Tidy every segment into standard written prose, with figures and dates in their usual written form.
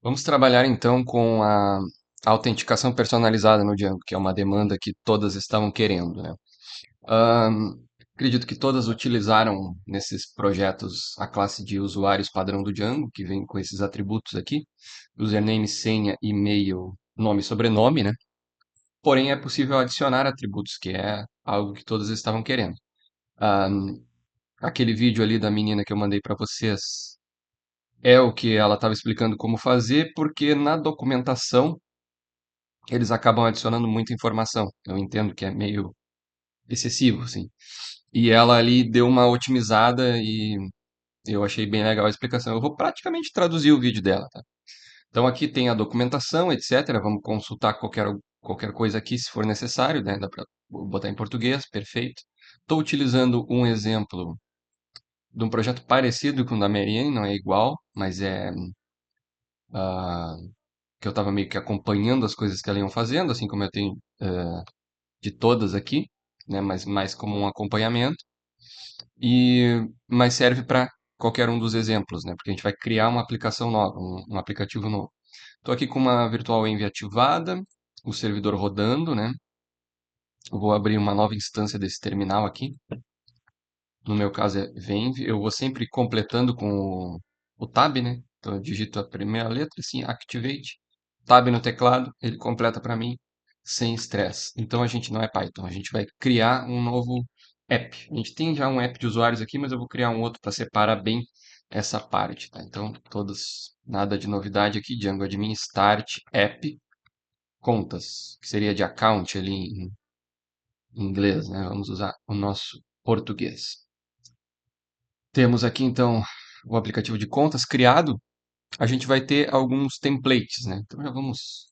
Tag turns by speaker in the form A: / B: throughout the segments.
A: Vamos trabalhar então com a autenticação personalizada no Django, que é uma demanda que todas estavam querendo, né? Ahn, Acredito que todas utilizaram nesses projetos a classe de usuários padrão do Django, que vem com esses atributos aqui, username, senha, e-mail, nome e sobrenome, né? Porém, é possível adicionar atributos, que é algo que todas estavam querendo. Ahn, Aquele vídeo ali da menina que eu mandei para vocês é o que ela estava explicando como fazer, porque na documentação eles acabam adicionando muita informação. Eu entendo que é meio excessivo, assim. E ela ali deu uma otimizada e eu achei bem legal a explicação. Eu vou praticamente traduzir o vídeo dela, tá? Então aqui tem a documentação, etc. Vamos consultar qualquer coisa aqui se for necessário, né? Dá para botar em português, perfeito. Estou utilizando um exemplo de um projeto parecido com o da Marianne, não é igual, mas é ah, que eu estava meio que acompanhando as coisas que ela iam fazendo, assim como eu tenho de todas aqui, né, mas mais como um acompanhamento, mas serve para qualquer um dos exemplos, né, porque a gente vai criar uma aplicação nova, um aplicativo novo. Estou aqui com uma virtual env ativada, o servidor rodando, né, eu vou abrir uma nova instância desse terminal aqui, no meu caso é venv, eu vou sempre completando com o tab, né, então eu digito a primeira letra, assim, activate, tab no teclado, ele completa para mim, sem estresse. Então a gente não é Python, a gente vai criar um novo app. A gente tem já um app de usuários aqui, mas eu vou criar um outro para separar bem essa parte, tá? Então, todos, nada de novidade aqui, Django admin start app contas, que seria de account ali em inglês, né? Vamos usar o nosso português. Temos aqui então o aplicativo de contas criado. A gente vai ter alguns templates, né? Então já vamos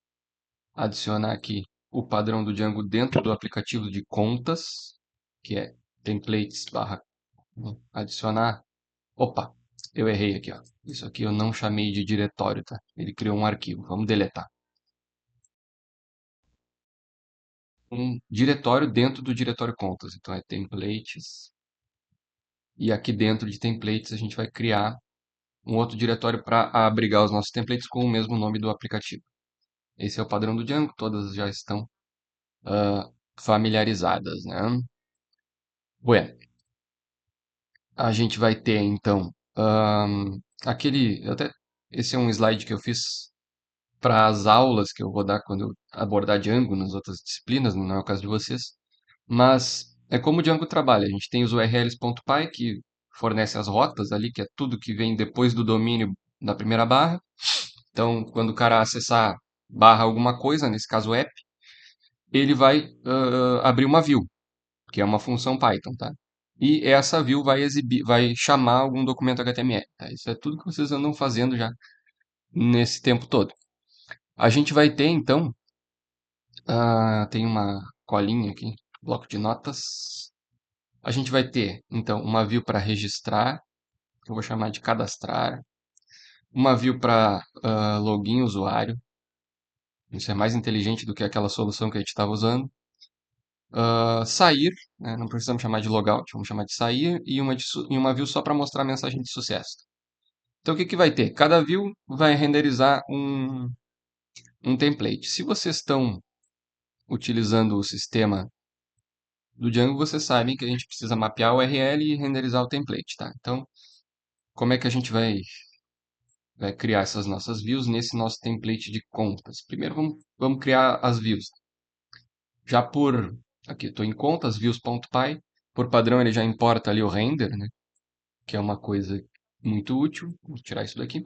A: adicionar aqui o padrão do Django dentro do aplicativo de contas, que é templates barra adicionar. Opa, eu errei aqui, ó. Isso aqui eu não chamei de diretório, tá? Ele criou um arquivo. Vamos deletar. Um diretório dentro do diretório contas. Então é templates. E aqui dentro de templates a gente vai criar um outro diretório para abrigar os nossos templates com o mesmo nome do aplicativo. Esse é o padrão do Django, todas já estão familiarizadas, né? Bueno, a gente vai ter então esse é um slide que eu fiz para as aulas que eu vou dar quando eu abordar Django nas outras disciplinas, não é o caso de vocês, mas é como o Django trabalha. A gente tem os urls.py que fornece as rotas ali, que é tudo que vem depois do domínio da primeira barra. Então, quando o cara acessar barra alguma coisa, nesse caso app, ele vai abrir uma view, que é uma função Python, tá? E essa view vai exibir, vai chamar algum documento HTML, tá? Isso é tudo que vocês andam fazendo já nesse tempo todo. A gente vai ter, então, tem uma colinha aqui, bloco de notas. A gente vai ter, então, uma view para registrar, que eu vou chamar de cadastrar. Uma view para login usuário. Isso é mais inteligente do que aquela solução que a gente estava usando. Sair, né, não precisamos chamar de logout, vamos chamar de sair. E uma view só para mostrar a mensagem de sucesso. Então, o que que vai ter? Cada view vai renderizar um template. Se vocês estão utilizando o sistema do Django, vocês sabem que a gente precisa mapear o URL e renderizar o template, tá? Então, como é que a gente vai criar essas nossas views nesse nosso template de contas? Primeiro, vamos criar as views. Já aqui, estou em contas, views.py. Por padrão, ele já importa ali o render, né? Que é uma coisa muito útil. Vou tirar isso daqui.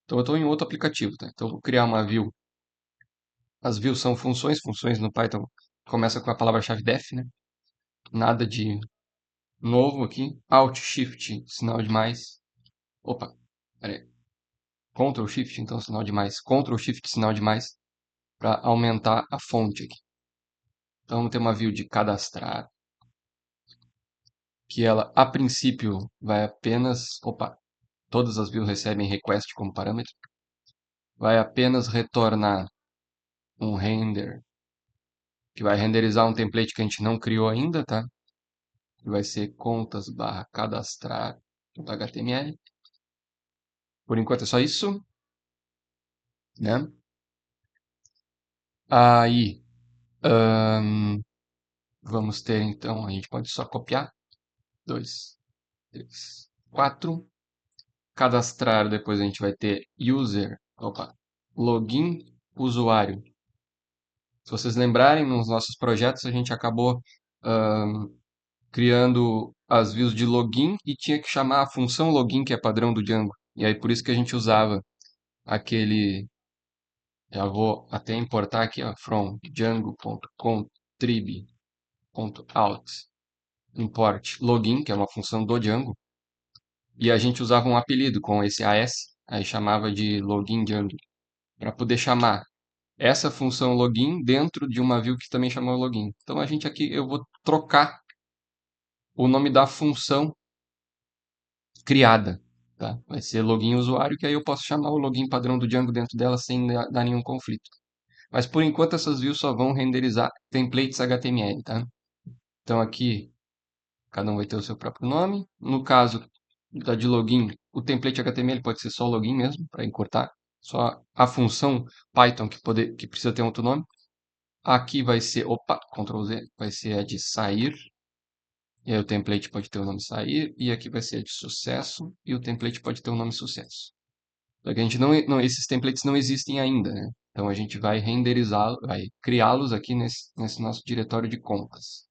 A: Então, eu estou em outro aplicativo, tá? Então, eu vou criar uma view. As views são funções. Funções no Python começa com a palavra-chave def, né? Nada de novo aqui. Alt, Shift, sinal de mais. Opa, peraí. Ctrl Shift, então sinal de mais. Ctrl Shift, sinal de mais. Para aumentar a fonte aqui. Então vamos ter uma view de cadastrar. Que ela, a princípio, vai apenas... Opa, todas as views recebem request como parâmetro. Vai apenas retornar um render. Que vai renderizar um template que a gente não criou ainda, tá? Que vai ser contas barra cadastrar.html. Por enquanto é só isso. né? Aí, ahn, vamos ter então, a gente pode só copiar. 2, 3, 4. Cadastrar, depois a gente vai ter login, usuário. Se vocês lembrarem, nos nossos projetos a gente acabou ahn, criando as views de login e tinha que chamar a função login, que é padrão do Django. E aí por isso que a gente usava aquele. Já vou até importar aqui, ó, from django.contrib.out import login, que é uma função do Django, e a gente usava um apelido com esse AS, aí chamava de login Django, para poder chamar essa função login dentro de uma view que também chamava login. Então a gente aqui, eu vou trocar o nome da função criada, tá? Vai ser login usuário, que aí eu posso chamar o login padrão do Django dentro dela sem dar nenhum conflito. Mas por enquanto essas views só vão renderizar templates HTML, tá? Então aqui cada um vai ter o seu próprio nome. No caso da de login, o template HTML pode ser só login mesmo, para encurtar. Só a função Python que precisa ter outro nome. Aqui vai ser, opa, Ctrl Z, vai ser a de sair. E aí o template pode ter o nome sair. E aqui vai ser a de sucesso. E o template pode ter o nome sucesso. Só que a gente esses templates não existem ainda, né? Então a gente vai renderizá-los, vai criá-los aqui nesse nosso diretório de contas.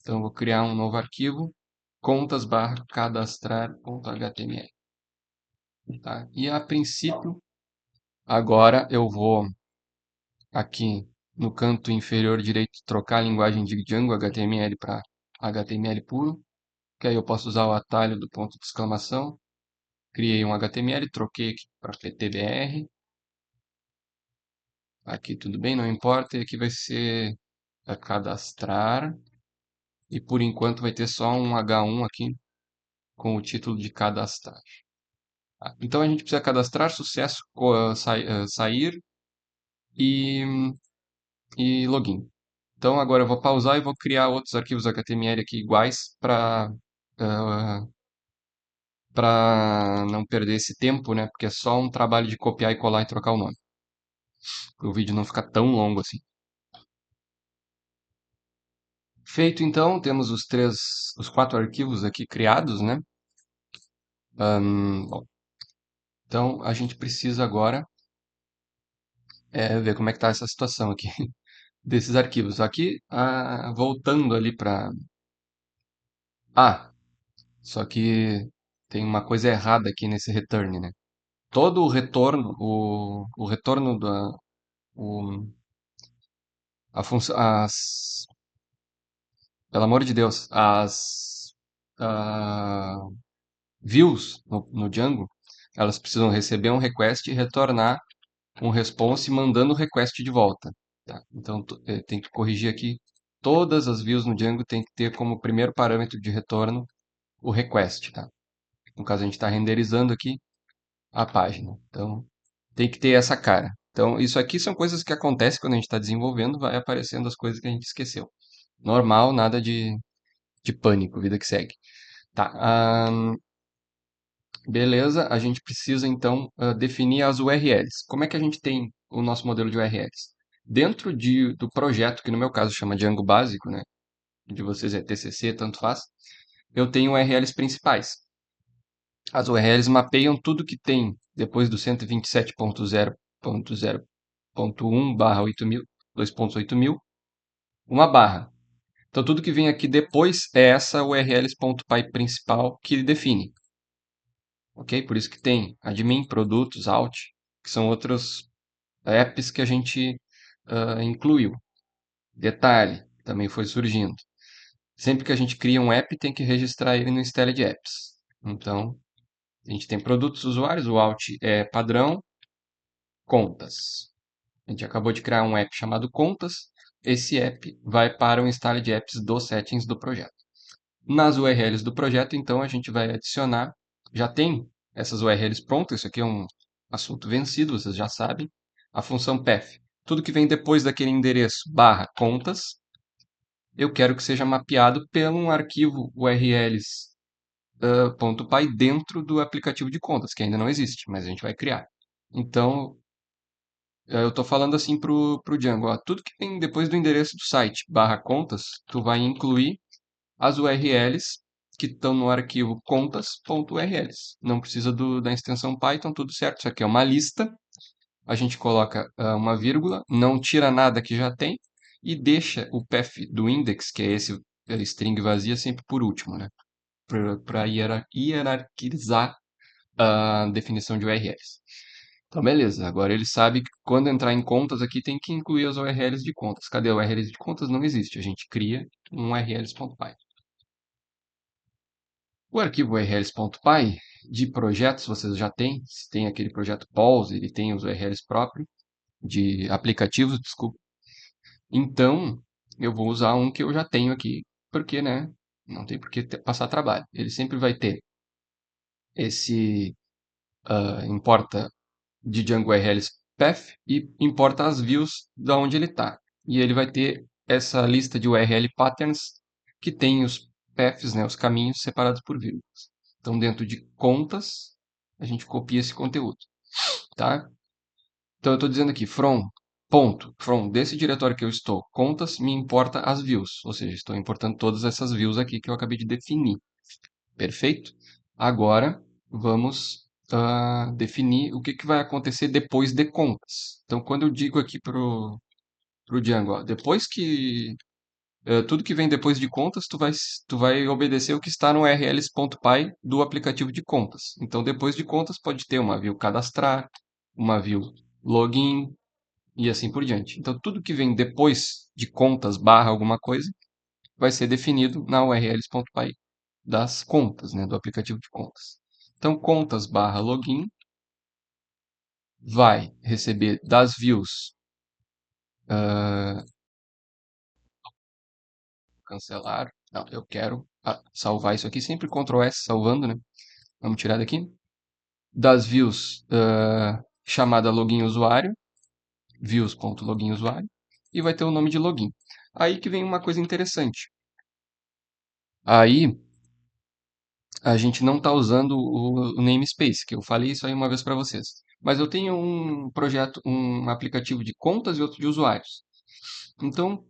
A: Então eu vou criar um novo arquivo, contas/cadastrar.html, tá? E a princípio, agora eu vou aqui no canto inferior direito trocar a linguagem de Django HTML para HTML puro, que aí eu posso usar o atalho do ponto de exclamação. Criei um HTML, troquei aqui para PTBR. Aqui tudo bem, não importa. E aqui vai ser cadastrar. E por enquanto vai ter só um H1 aqui com o título de cadastrar. Então a gente precisa cadastrar sucesso, sair e, e login. Então agora eu vou pausar e vou criar outros arquivos HTML aqui iguais para não perder esse tempo, né? Porque é só um trabalho de copiar e colar e trocar o nome. Para o vídeo não ficar tão longo assim. Feito então, temos os quatro arquivos aqui criados, né? Bom, então a gente precisa agora ver como é que está essa situação aqui desses arquivos. Aqui, voltando ali para... Ah, só que tem uma coisa errada aqui nesse return, né? Todo o retorno, o retorno o, a função, pelo amor de Deus, as ah, views no Django, elas precisam receber um request e retornar um response mandando o request de volta. Tá? Então tem que corrigir aqui. Todas as views no Django tem que ter como primeiro parâmetro de retorno o request. Tá? No caso, a gente está renderizando aqui a página. Então tem que ter essa cara. Então isso aqui são coisas que acontecem quando a gente está desenvolvendo, vai aparecendo as coisas que a gente esqueceu. Normal, nada de pânico, vida que segue. Tá, beleza, a gente precisa então definir as URLs. Como é que a gente tem o nosso modelo de URLs? Dentro do projeto, que no meu caso chama Django básico, né? De vocês é TCC, tanto faz. Eu tenho URLs principais. As URLs mapeiam tudo que tem depois do 127.0.0.1/8000, 2.8000, uma barra. Então tudo que vem aqui depois é essa URLs.py principal que define. Ok? Por isso que tem admin, produtos, alt, que são outros apps que a gente incluiu. Detalhe, também foi surgindo. Sempre que a gente cria um app, tem que registrar ele no Style de Apps. Então, a gente tem produtos, usuários, o alt é padrão, contas. A gente acabou de criar um app chamado Contas. Esse app vai para o Style de Apps dos settings do projeto. Nas URLs do projeto, então, a gente vai adicionar, já tem essas URLs prontas, isso aqui é um assunto vencido, vocês já sabem, a função path. Tudo que vem depois daquele endereço barra contas, eu quero que seja mapeado pelo arquivo urls.py dentro do aplicativo de contas, que ainda não existe, mas a gente vai criar. Então, Eu estou falando assim pro Django, ó, tudo que tem depois do endereço do site, barra contas, tu vai incluir as URLs que estão no arquivo contas.urls. Não precisa da extensão Python, tudo certo. Isso aqui é uma lista. A gente coloca uma vírgula, não tira nada que já tem e deixa o path do index, que é esse string vazia, sempre por último, né? Para hierarquizar a definição de URLs. Então, beleza. Agora ele sabe que quando entrar em contas aqui tem que incluir as URLs de contas. Cadê a URLs de contas? Não existe. A gente cria um urls.py. O arquivo urls.py de projetos vocês já têm. Se tem aquele projeto Pulse, ele tem os URLs próprios de aplicativos, desculpa. Então, eu vou usar um que eu já tenho aqui, porque, né, não tem por que passar trabalho. Ele sempre vai ter esse importa de Django URLs path e importa as views da onde ele está. E ele vai ter essa lista de URL patterns que tem os paths, né, os caminhos separados por vírgulas. Então, dentro de contas, a gente copia esse conteúdo, tá? Então, eu estou dizendo aqui, from desse diretório que eu estou, contas, me importa as views. Ou seja, estou importando todas essas views aqui que eu acabei de definir. Perfeito? Agora, vamos definir o que vai acontecer depois de contas. Então, quando eu digo aqui para o Django, ó, depois que tudo que vem depois de contas, tu vai obedecer o que está no urls.py do aplicativo de contas. Então, depois de contas, pode ter uma view cadastrar, uma view login e assim por diante. Então, tudo que vem depois de contas barra alguma coisa vai ser definido na urls.py das contas, né, do aplicativo de contas. Então, contas barra login vai receber das views cancelar. Não, eu quero salvar isso aqui, sempre Ctrl S salvando, né? Vamos tirar daqui. Das views chamada login usuário, views.login usuário, e vai ter o nome de login. Aí que vem uma coisa interessante. Aí a gente não está usando o namespace, que eu falei isso aí uma vez para vocês. Mas eu tenho um projeto, um aplicativo de contas e outro de usuários. Então,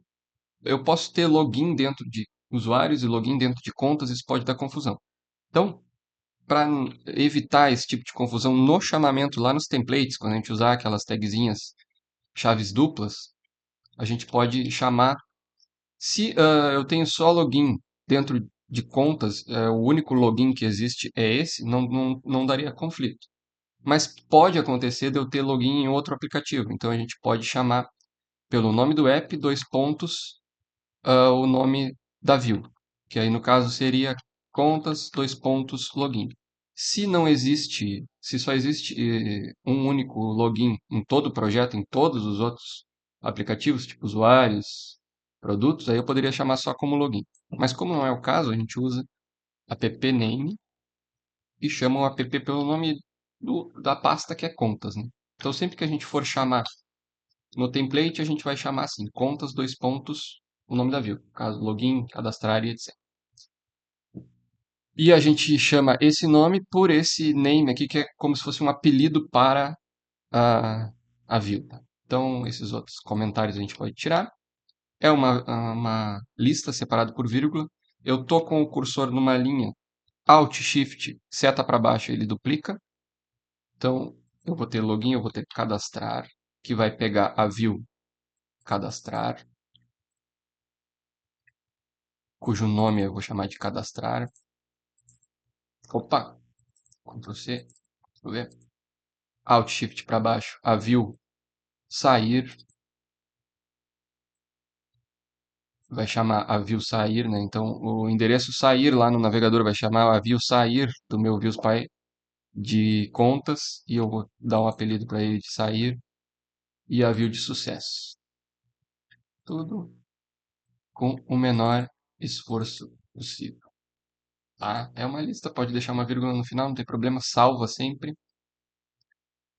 A: eu posso ter login dentro de usuários e login dentro de contas, isso pode dar confusão. Então, para evitar esse tipo de confusão no chamamento lá nos templates, quando a gente usar aquelas tagzinhas chaves duplas, a gente pode chamar. Se eu tenho só login dentro de contas, o único login que existe é esse, não daria conflito. Mas pode acontecer de eu ter login em outro aplicativo. Então a gente pode chamar pelo nome do app, dois pontos, o nome da view. Que aí no caso seria contas, dois pontos, login. Se não existe, se só existe um único login em todo o projeto, em todos os outros aplicativos, tipo usuários, produtos, aí eu poderia chamar só como login. Mas como não é o caso, a gente usa app name e chama o app pelo nome da pasta que é contas, né? Então sempre que a gente for chamar no template, a gente vai chamar assim, contas, dois pontos, o nome da view, caso login, cadastrar e etc. E a gente chama esse nome por esse name aqui, que é como se fosse um apelido para a, a view. Tá? Então, esses outros comentários a gente pode tirar. É uma lista separada por vírgula. Eu tô com o cursor numa linha, Alt, Shift, seta para baixo, ele duplica. Então, eu vou ter login, eu vou ter cadastrar, que vai pegar a view cadastrar, cujo nome eu vou chamar de cadastrar. Opa, Ctrl C, Ctrl V. Alt, Shift para baixo, a view sair, vai chamar a view sair, né? Então, o endereço sair lá no navegador vai chamar a view sair do meu ViewsPy de contas e eu vou dar um apelido para ele de sair e a view de sucesso. Tudo com o menor esforço possível. Tá? É uma lista, pode deixar uma vírgula no final, não tem problema, salva sempre.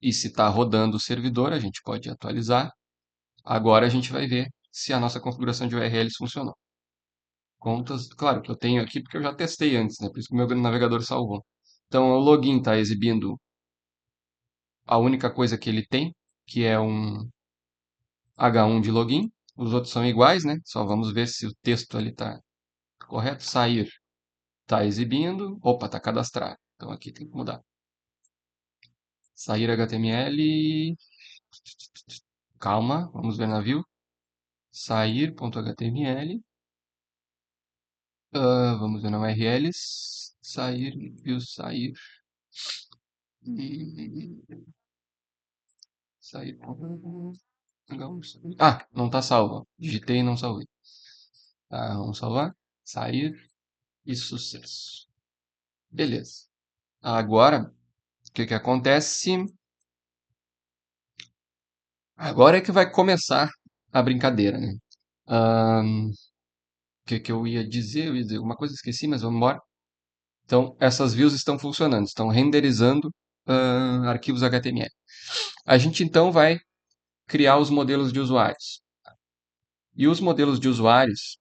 A: E se está rodando o servidor, a gente pode atualizar. Agora a gente vai ver se a nossa configuração de URLs funcionou. Contas, claro que eu tenho aqui porque eu já testei antes, né? Por isso que o meu navegador salvou. Então o login está exibindo a única coisa que ele tem, que é um H1 de login. Os outros são iguais, né? Só vamos ver se o texto ali está correto. Sair está exibindo. Opa, está cadastrado. Então aqui tem que mudar. Sair HTML. Calma, vamos ver na view. Sair.html. Vamos ver na URLs. Sair, view sair. Sair. Ah, não está salvo. Digitei e não salvei. Tá, vamos salvar. Sair e sucesso. Beleza. Agora, o que que acontece? Agora é que vai começar a brincadeira, né? O que que eu ia dizer? Eu ia dizer alguma coisa, esqueci, mas vamos embora. Então, essas views estão funcionando, estão renderizando arquivos HTML. A gente então vai criar os modelos de usuários. E os modelos de usuários,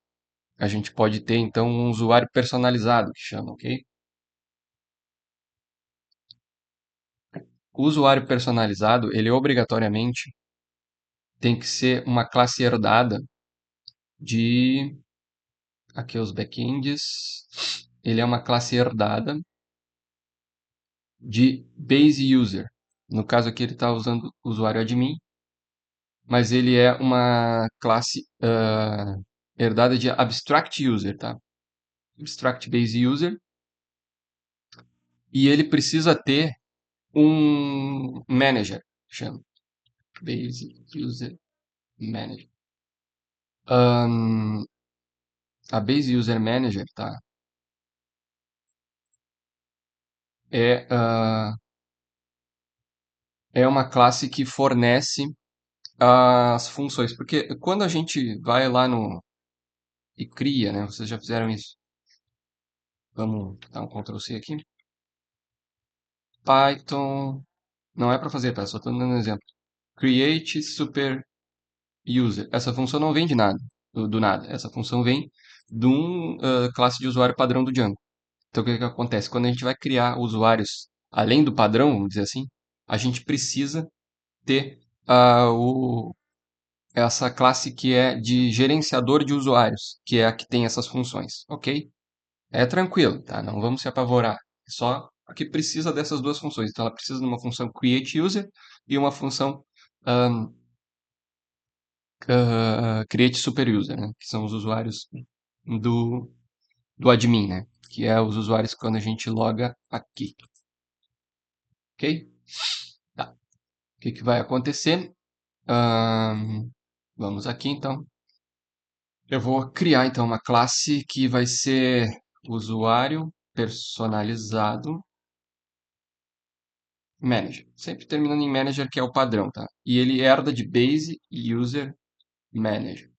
A: a gente pode ter então um usuário personalizado, que chama, ok? O usuário personalizado, ele obrigatoriamente tem que ser uma classe herdada de... Aqui os backends. Ele é uma classe herdada de base user. No caso aqui ele está usando o usuário admin, mas ele é uma classe herdada de abstract user, tá? Abstract base user. E ele precisa ter um manager, chama base user manager. A base user manager, tá? É, é uma classe que fornece as funções, porque quando a gente vai lá no e cria, né? Vocês já fizeram isso. Vamos dar um Ctrl C aqui. Python, não é para fazer, tá? Só estou dando um exemplo. Create super user. Essa função não vem de nada, do nada. Essa função vem de um classe de usuário padrão do Django. Então o que que acontece? Quando a gente vai criar usuários além do padrão, vamos dizer assim, a gente precisa ter essa classe que é de gerenciador de usuários, que é a que tem essas funções, ok? É tranquilo, tá? Não vamos se apavorar. É só a que precisa dessas duas funções. Então, ela precisa de uma função create user e uma função um, create super user, né? Que são os usuários do, do admin, né? Que é os usuários quando a gente loga aqui, ok? Tá. O que que vai acontecer? Vamos aqui, então. Eu vou criar, então, uma classe que vai ser usuário personalizado manager. Sempre terminando em manager, que é o padrão, tá? E ele herda de base user manager.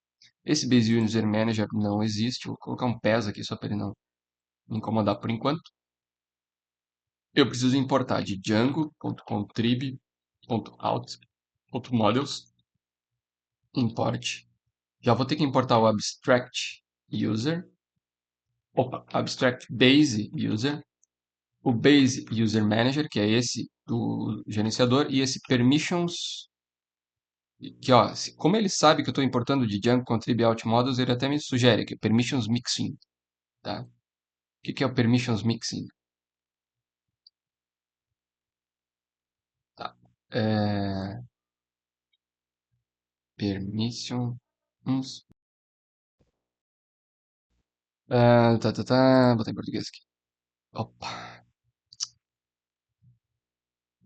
A: Esse base user manager não existe. Vou colocar um PES aqui só para ele não me incomodar por enquanto. Eu preciso importar de django.contrib.out.models. Import. Já vou ter que importar o abstract user. Opa, abstract base user. O base user manager, que é esse do gerenciador, e esse permissions que, ó, como ele sabe que eu estou importando de Django Contrib Out Models, ele até me sugere aqui, Permissions Mixing, tá? O que que é o Permissions Mixing? Tá. É... Permissions... Botar em português aqui. Opa.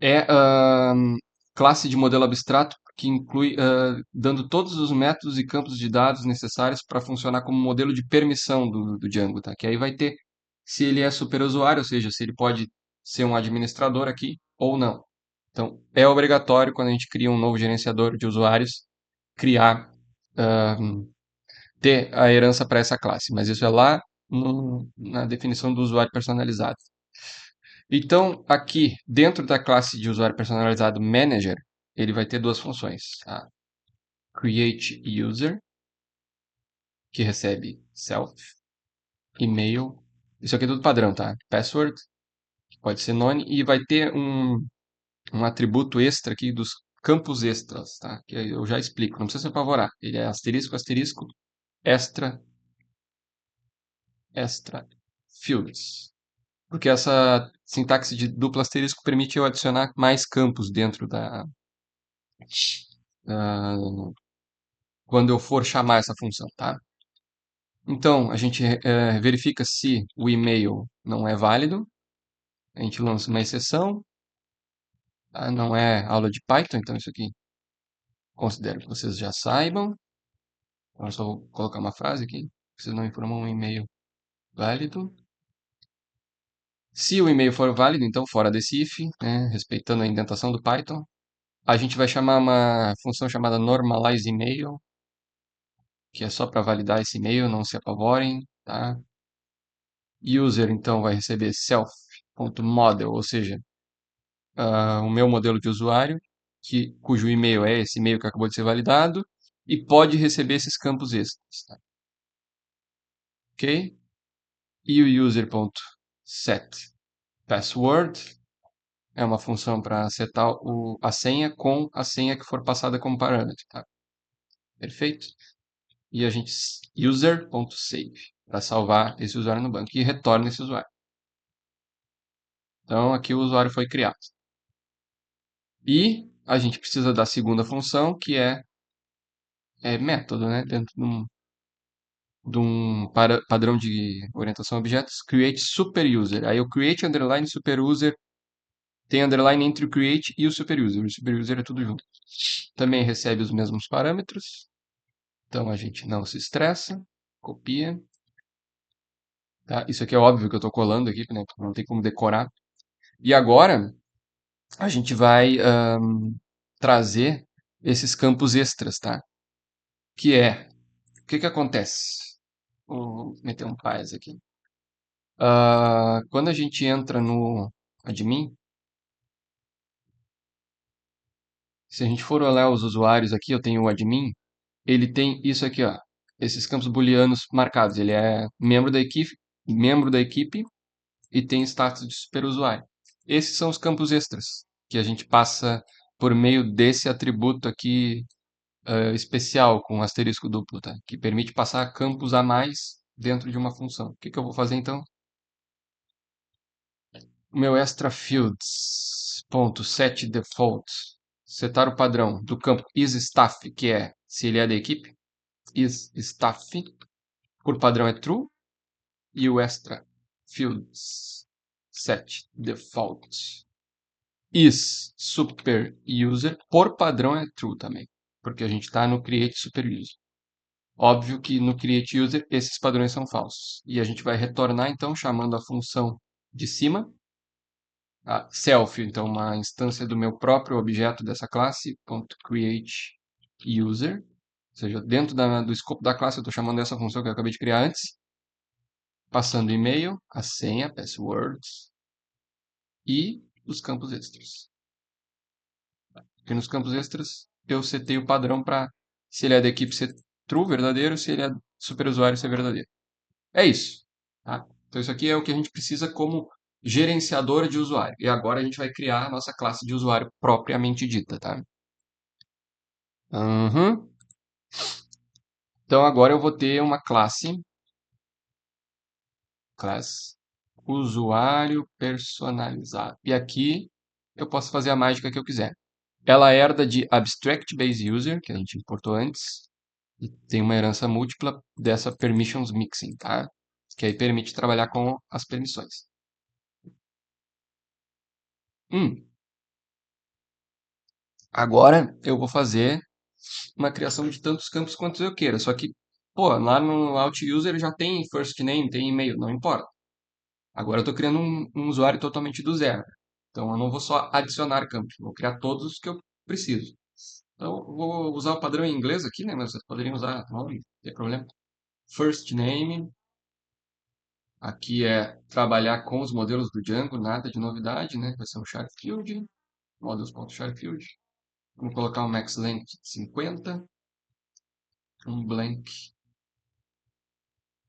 A: É classe de modelo abstrato que inclui dando todos os métodos e campos de dados necessários para funcionar como modelo de permissão do Django, tá? Que aí vai ter se ele é superusuário, ou seja, se ele pode ser um administrador aqui ou não. Então, é obrigatório quando a gente cria um novo gerenciador de usuários criar ter a herança para essa classe, mas isso é lá na definição do usuário personalizado. Então, aqui, dentro da classe de usuário personalizado Manager, ele vai ter duas funções. A Create User, que recebe self, e-mail, isso aqui é tudo padrão, tá? Password, que pode ser none, e vai ter um atributo extra aqui dos campos extras, tá? Que eu já explico, não precisa se apavorar. Ele é asterisco, asterisco, extra, extra, fields. Porque essa sintaxe de duplo asterisco permite eu adicionar mais campos dentro da- quando eu for chamar essa função, tá? Então, a gente verifica se o e-mail não é válido, a gente lança uma exceção, tá? Não é aula de Python, então isso aqui considero que vocês já saibam. Então, eu só vou colocar uma frase aqui, vocês não informam um e-mail válido. Se o e-mail for válido, então fora desse if, né, respeitando a indentação do Python, a gente vai chamar uma função chamada normalize email, que é só para validar esse e-mail, não se apavorem, tá? User, então, vai receber self.model, ou seja, o meu modelo de usuário, cujo e-mail é esse e-mail que acabou de ser validado, e pode receber esses campos extras, tá? Ok? E o user.setPassword é uma função para setar a senha com a senha que for passada como parâmetro, tá? Perfeito? E a gente user.save para salvar esse usuário no banco e retorna esse usuário. Então aqui o usuário foi criado. E a gente precisa da segunda função, que é método, né? Dentro de um padrão de orientação a objetos, create super user. Aí o create underline super user tem underline entre o create e o super user. O super user é tudo junto. Também recebe os mesmos parâmetros. Então a gente não se estressa, copia. Tá? Isso aqui é óbvio que eu estou colando aqui, né? Não tem como decorar. E agora a gente vai trazer esses campos extras, tá? Que é, o que que acontece? Vou meter um paz aqui. Quando a gente entra no admin, se a gente for olhar os usuários aqui, eu tenho o admin, ele tem isso aqui, ó, esses campos booleanos marcados. Ele é membro da equipe e tem status de superusuário. Esses são os campos extras que a gente passa por meio desse atributo aqui especial com asterisco duplo, tá? Que permite passar campos a mais dentro de uma função. O que que eu vou fazer então? O meu extra fields ponto set default, setar o padrão do campo isStaff, que é se ele é da equipe, isStaff, por padrão é true, e o extra fields set default is super user, por padrão é true também, porque a gente está no create super user. Óbvio que no create user esses padrões são falsos. E a gente vai retornar então chamando a função de cima, a self, então uma instância do meu próprio objeto dessa classe, .create user, ou seja, dentro do escopo da classe eu estou chamando essa função que eu acabei de criar antes, passando e-mail, a senha, passwords e os campos extras. Porque nos campos extras eu setei o padrão para se ele é da equipe ser true, verdadeiro, se ele é superusuário ser verdadeiro. É isso. Tá? Então isso aqui é o que a gente precisa como gerenciador de usuário. E agora a gente vai criar a nossa classe de usuário propriamente dita, tá? Uhum. Então agora eu vou ter uma class usuário personalizado. E aqui eu posso fazer a mágica que eu quiser. Ela herda de abstract base user, que a gente importou antes, e tem uma herança múltipla dessa permissions mixing, tá? Que aí permite trabalhar com as permissões. Hum, Agora eu vou fazer uma criação de tantos campos quanto eu queira. Só que, pô, lá no Out User já tem first name, tem e-mail, não importa. Agora eu estou criando um usuário totalmente do zero. Então eu não vou só adicionar campos, vou criar todos os que eu preciso. Então eu vou usar o padrão em inglês aqui, né? Mas vocês poderiam usar nome, não tem problema. First name, aqui é trabalhar com os modelos do Django, nada de novidade, né? Vai ser um char field, models.charfield. Vamos colocar um max length de 50, um blank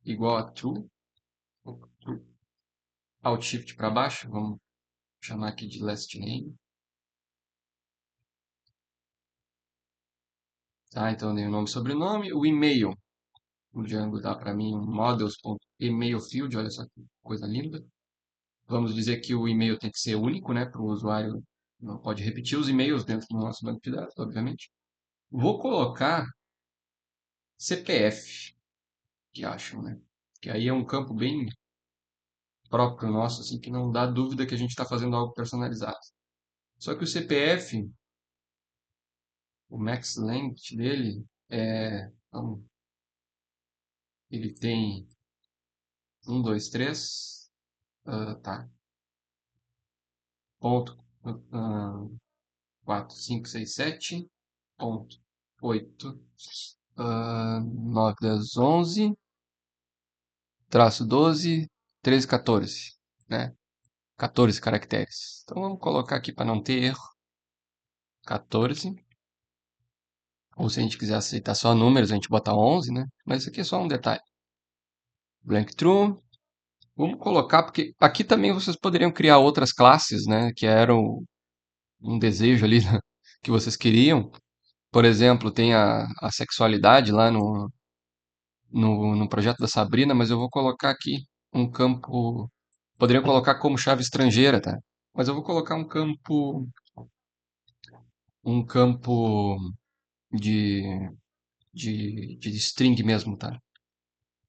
A: igual a true, alt shift para baixo, vamos chamar aqui de last name. Tá, então eu dei o nome e sobrenome, o e-mail. O Django dá para mim um models.emailfield, olha só que coisa linda. Vamos dizer que o e-mail tem que ser único, né, para o usuário não pode repetir os e-mails dentro do nosso banco de dados, obviamente. Vou colocar CPF, que acham, né? Que aí é um campo bem próprio nosso, assim, que não dá dúvida que a gente está fazendo algo personalizado. Só que o CPF, o max length dele então, ele tem um, dois, três, tá, ponto, ah, 4, 5, 6, 7, ponto, 8, 9, 10, 11, traço 12, 13, 14, né? 14 caracteres. Então vamos colocar aqui para não ter erro, 14. Ou se a gente quiser aceitar só números, a gente bota 11, né? Mas isso aqui é só um detalhe. Blank true. Vamos colocar, porque aqui também vocês poderiam criar outras classes, né? Que eram um desejo ali que vocês queriam. Por exemplo, tem a sexualidade lá no projeto da Sabrina, mas eu vou colocar aqui um campo. Poderia colocar como chave estrangeira, tá? Mas eu vou colocar um campo de, de string mesmo, tá?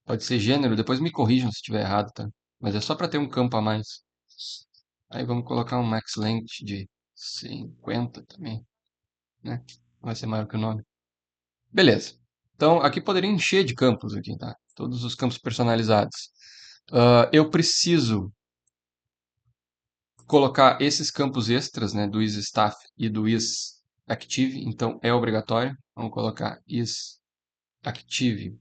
A: Pode ser gênero, depois me corrijam se estiver errado, tá? Mas é só para ter um campo a mais. Aí vamos colocar um max length de 50 também, né? Vai ser maior que o nome. Beleza. Então, aqui poderia encher de campos aqui, tá? Todos os campos personalizados. Eu preciso colocar esses campos extras, né, do isStaff e do isActive, então é obrigatório. Vamos colocar isActive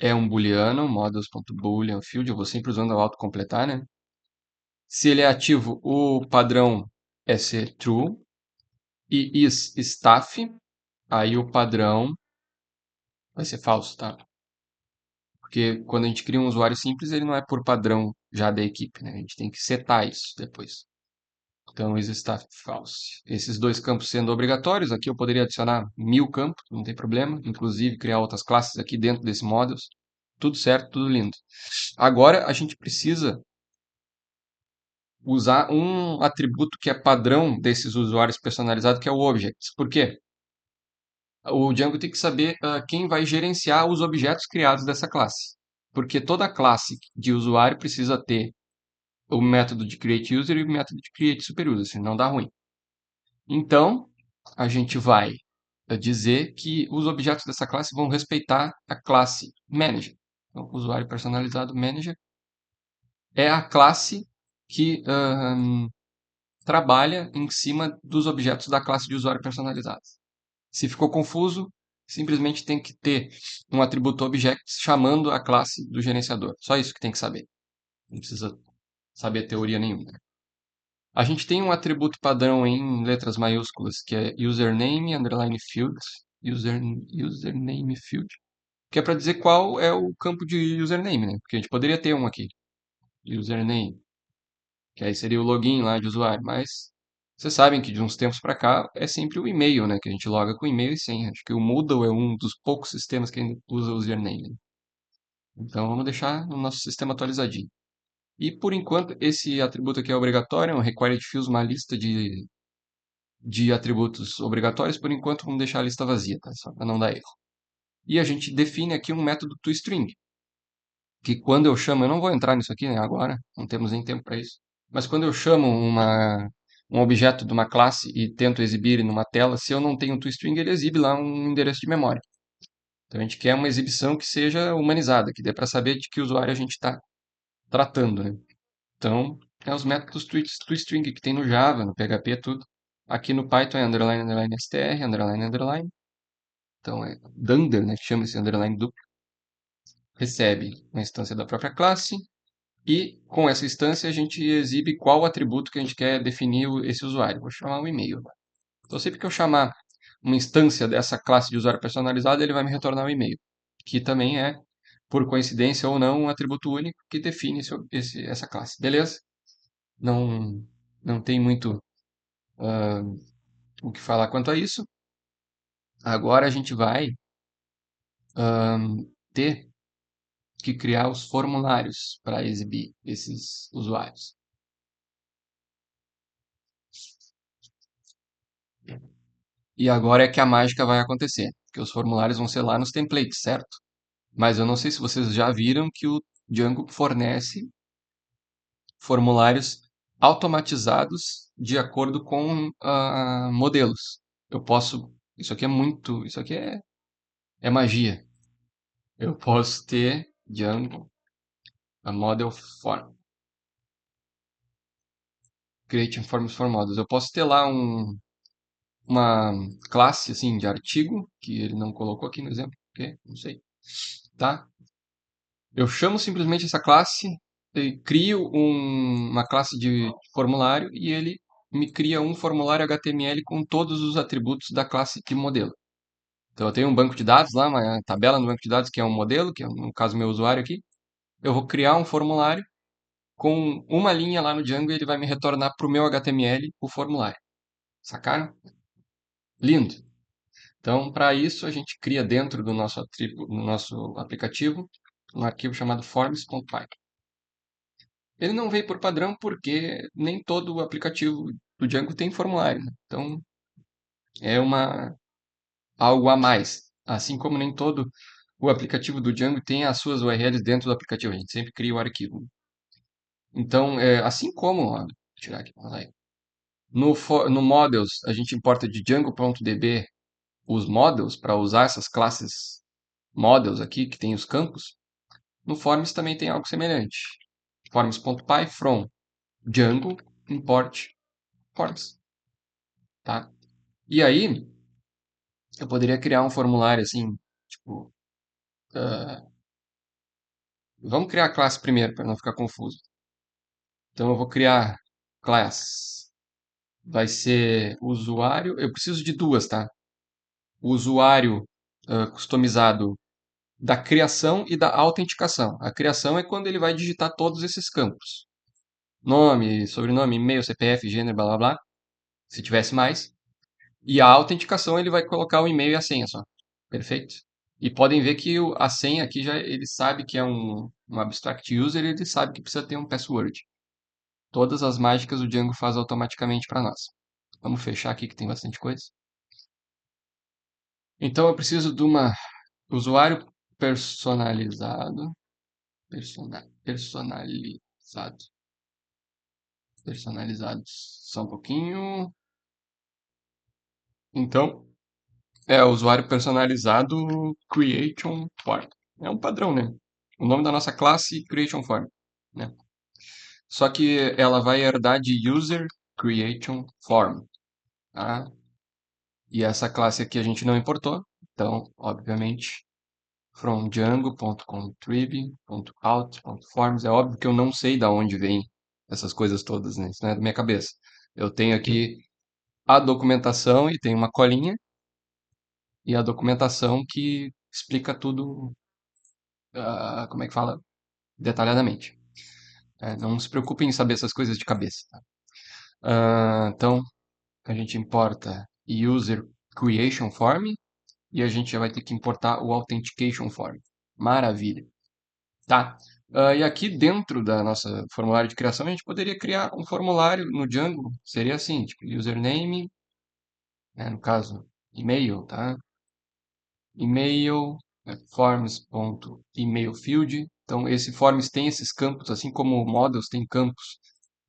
A: é um booleano, models.boolean field, eu vou sempre usando o autocompletar, né? Se ele é ativo, o padrão é ser true. E isStaff, aí o padrão vai ser falso, tá? Porque quando a gente cria um usuário simples, ele não é por padrão já da equipe, né? A gente tem que setar isso depois. Então, isStaff false. Esses dois campos sendo obrigatórios, aqui eu poderia adicionar 1000 campos, não tem problema. Inclusive, criar outras classes aqui dentro desse models. Tudo certo, tudo lindo. Agora, a gente precisa usar um atributo que é padrão desses usuários personalizados, que é o objects. Por quê? O Django tem que saber quem vai gerenciar os objetos criados dessa classe. Porque toda classe de usuário precisa ter o método de createUser e o método de createSuperUser, senão dá ruim. Então, a gente vai dizer que os objetos dessa classe vão respeitar a classe Manager. Então, o usuário personalizado Manager é a classe que trabalha em cima dos objetos da classe de usuário personalizado. Se ficou confuso, simplesmente tem que ter um atributo objects chamando a classe do gerenciador. Só isso que tem que saber. Não precisa saber teoria nenhuma. A gente tem um atributo padrão em letras maiúsculas que é username underline field, username field, que é para dizer qual é o campo de username, né? Porque a gente poderia ter um aqui, username, que aí seria o login lá de usuário, mas vocês sabem que de uns tempos para cá é sempre o e-mail, né? Que a gente loga com e-mail e senha. Acho que o Moodle é um dos poucos sistemas que ainda usa o username, né? Então vamos deixar no nosso sistema atualizadinho. E por enquanto esse atributo aqui é obrigatório, é um required fields, uma lista de atributos obrigatórios. Por enquanto vamos deixar a lista vazia, tá? Só para não dar erro. E a gente define aqui um método toString, que quando eu chamo, eu não vou entrar nisso aqui, né, agora, não temos nem tempo para isso, mas quando eu chamo um objeto de uma classe e tento exibir ele numa tela, se eu não tenho um toString, ele exibe lá um endereço de memória. Então a gente quer uma exibição que seja humanizada, que dê para saber de que usuário a gente está tratando, né? Então, é os métodos toString que tem no Java, no PHP, tudo. Aqui no Python é underline, underline, str, underline, underline. Então é dunder, né, que chama esse underline duplo. Recebe uma instância da própria classe, e com essa instância a gente exibe qual atributo que a gente quer definir esse usuário. Vou chamar um e-mail. Então sempre que eu chamar uma instância dessa classe de usuário personalizado, ele vai me retornar um e-mail, que também é, por coincidência ou não, um atributo único que define essa classe. Beleza? Não, não tem muito o que falar quanto a isso. Agora a gente vai ter que criar os formulários para exibir esses usuários. E agora é que a mágica vai acontecer, porque os formulários vão ser lá nos templates, certo? Mas eu não sei se vocês já viram que o Django fornece formulários automatizados de acordo com modelos. Eu posso. Isso aqui é muito. Isso aqui é magia. Eu posso ter Django, a model form, creating forms for models. Eu posso ter lá uma classe assim de artigo que ele não colocou aqui no exemplo, porque não sei, tá? Eu chamo simplesmente essa classe, e crio uma classe de formulário e ele me cria um formulário HTML com todos os atributos da classe de modelo. Então eu tenho um banco de dados lá, uma tabela no banco de dados que é um modelo, que é no caso meu usuário aqui. Eu vou criar um formulário com uma linha lá no Django e ele vai me retornar para o meu HTML o formulário. Sacaram? Lindo. Então, para isso, a gente cria dentro do nosso aplicativo um arquivo chamado forms.py. Ele não veio por padrão porque nem todo aplicativo do Django tem formulário, né? Então, é algo a mais. Assim como nem todo o aplicativo do Django tem as suas URLs dentro do aplicativo. A gente sempre cria o arquivo. Então, assim como, ó, vou tirar aqui, vamos lá. No models, a gente importa de django.db os models para usar essas classes models aqui, que tem os campos. No forms também tem algo semelhante. Forms.py from Django import forms, tá? E aí, eu poderia criar um formulário assim, tipo, ah, vamos criar a classe primeiro para não ficar confuso. Então eu vou criar class. Vai ser usuário. Eu preciso de duas, tá? O usuário customizado da criação e da autenticação. A criação é quando ele vai digitar todos esses campos. Nome, sobrenome, e-mail, CPF, gênero, blá blá blá. Se tivesse mais. E a autenticação ele vai colocar o e-mail e a senha só. Perfeito? E podem ver que a senha aqui já ele sabe que é um abstract user, ele sabe que precisa ter um password. Todas as mágicas o Django faz automaticamente para nós. Vamos fechar aqui que tem bastante coisa. Então eu preciso de uma usuário personalizado, personalizado, personalizado. Só um pouquinho. Então é usuário personalizado creation form. É um padrão, né? O nome da nossa classe creation form, né? Só que ela vai herdar de user creation form, tá? E essa classe aqui a gente não importou, então, obviamente, from django.contrib.out.forms. É óbvio que eu não sei da onde vem essas coisas todas, né? Isso não é da minha cabeça. Eu tenho aqui a documentação e tem uma colinha e a documentação que explica tudo, como é que fala, detalhadamente. Não se preocupem em saber essas coisas de cabeça, tá? Então, a gente importa user creation form e a gente já vai ter que importar o authentication form. Maravilha, tá? E aqui dentro da nossa formulário de criação, a gente poderia criar um formulário no Django. Seria assim, tipo, username, né, no caso, e-mail, tá? E-mail, forms.email field. Então, esse forms tem esses campos, assim como o models tem campos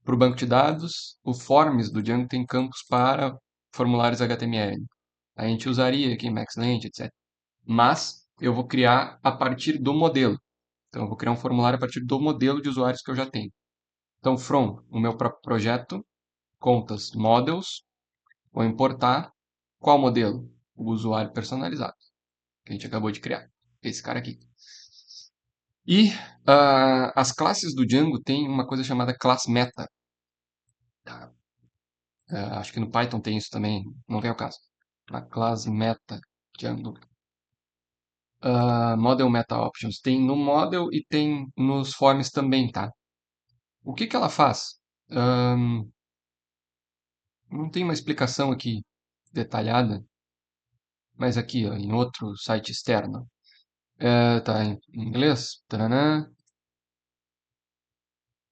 A: para o banco de dados, o forms do Django tem campos para formulários HTML. A gente usaria aqui MaxLength, etc. Mas eu vou criar a partir do modelo. Então, eu vou criar um formulário a partir do modelo de usuários que eu já tenho. Então, from o meu próprio projeto, contas models, vou importar qual modelo? O usuário personalizado, que a gente acabou de criar. Esse cara aqui. E as classes do Django têm uma coisa chamada class meta. Tá? Acho que no Python tem isso também, não vem ao caso. A class meta Django. Model meta options. Tem no model e tem nos forms também, tá? O que que ela faz? Não tem uma explicação aqui detalhada, mas aqui, ó, em outro site externo, tá em inglês. Taranã.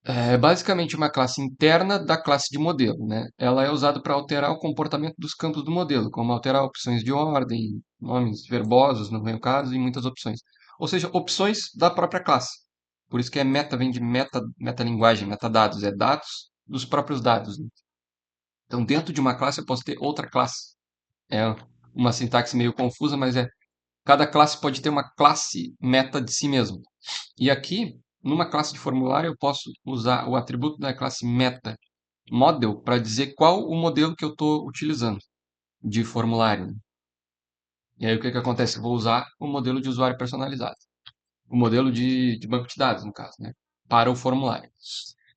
A: É basicamente uma classe interna da classe de modelo, né? Ela é usada para alterar o comportamento dos campos do modelo, como alterar opções de ordem, nomes verbosos, no meu caso, e muitas opções. Ou seja, opções da própria classe. Por isso que é meta, vem de metalinguagem, metadados, é dados dos próprios dados, né? Então, dentro de uma classe, eu posso ter outra classe. É uma sintaxe meio confusa, mas cada classe pode ter uma classe meta de si mesmo. E aqui, numa classe de formulário, eu posso usar o atributo da classe meta model para dizer qual o modelo que eu estou utilizando de formulário, né? E aí o que acontece? Eu vou usar o modelo de usuário personalizado, o modelo de banco de dados, no caso, né? Para o formulário.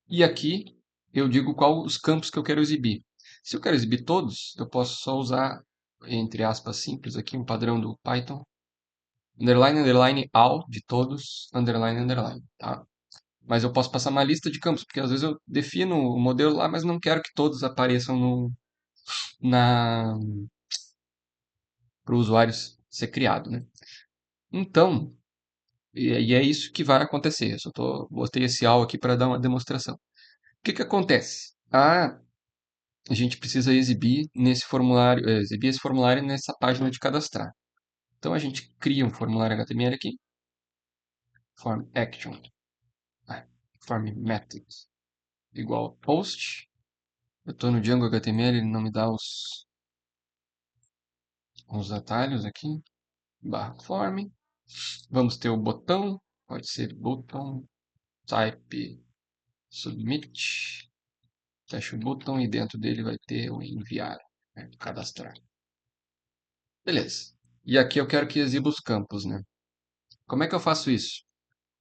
A: E aqui eu digo qual os campos que eu quero exibir. Se eu quero exibir todos, eu posso só usar, entre aspas, simples aqui, um padrão do Python, underline, underline, all, de todos, underline, underline, tá? Mas eu posso passar uma lista de campos, porque às vezes eu defino o modelo lá, mas não quero que todos apareçam na para o usuário ser criado, né? Então, e é isso que vai acontecer. Eu só botei esse all aqui para dar uma demonstração. O que que acontece? A gente precisa exibir nesse formulário, exibir esse formulário nessa página de cadastrar. Então a gente cria um formulário HTML aqui, form action, form method igual post. Eu estou no Django HTML, ele não me dá os atalhos aqui, barra form. Vamos ter o botão, pode ser button, type submit, fecha o botão e dentro dele vai ter o enviar, né, cadastrar. Beleza. E aqui eu quero que exiba os campos, né? Como é que eu faço isso?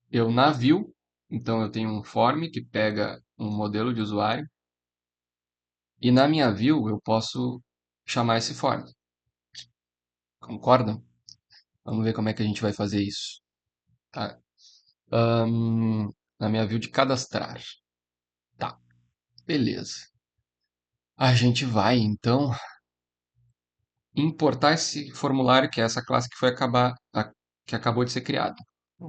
A: Eu na view, então eu tenho um form que pega um modelo de usuário e na minha view eu posso chamar esse form. Concordam? Vamos ver como é que a gente vai fazer isso. Tá? Na minha view de cadastrar. Tá, beleza. A gente vai então importar esse formulário, que é essa classe que que acabou de ser criada.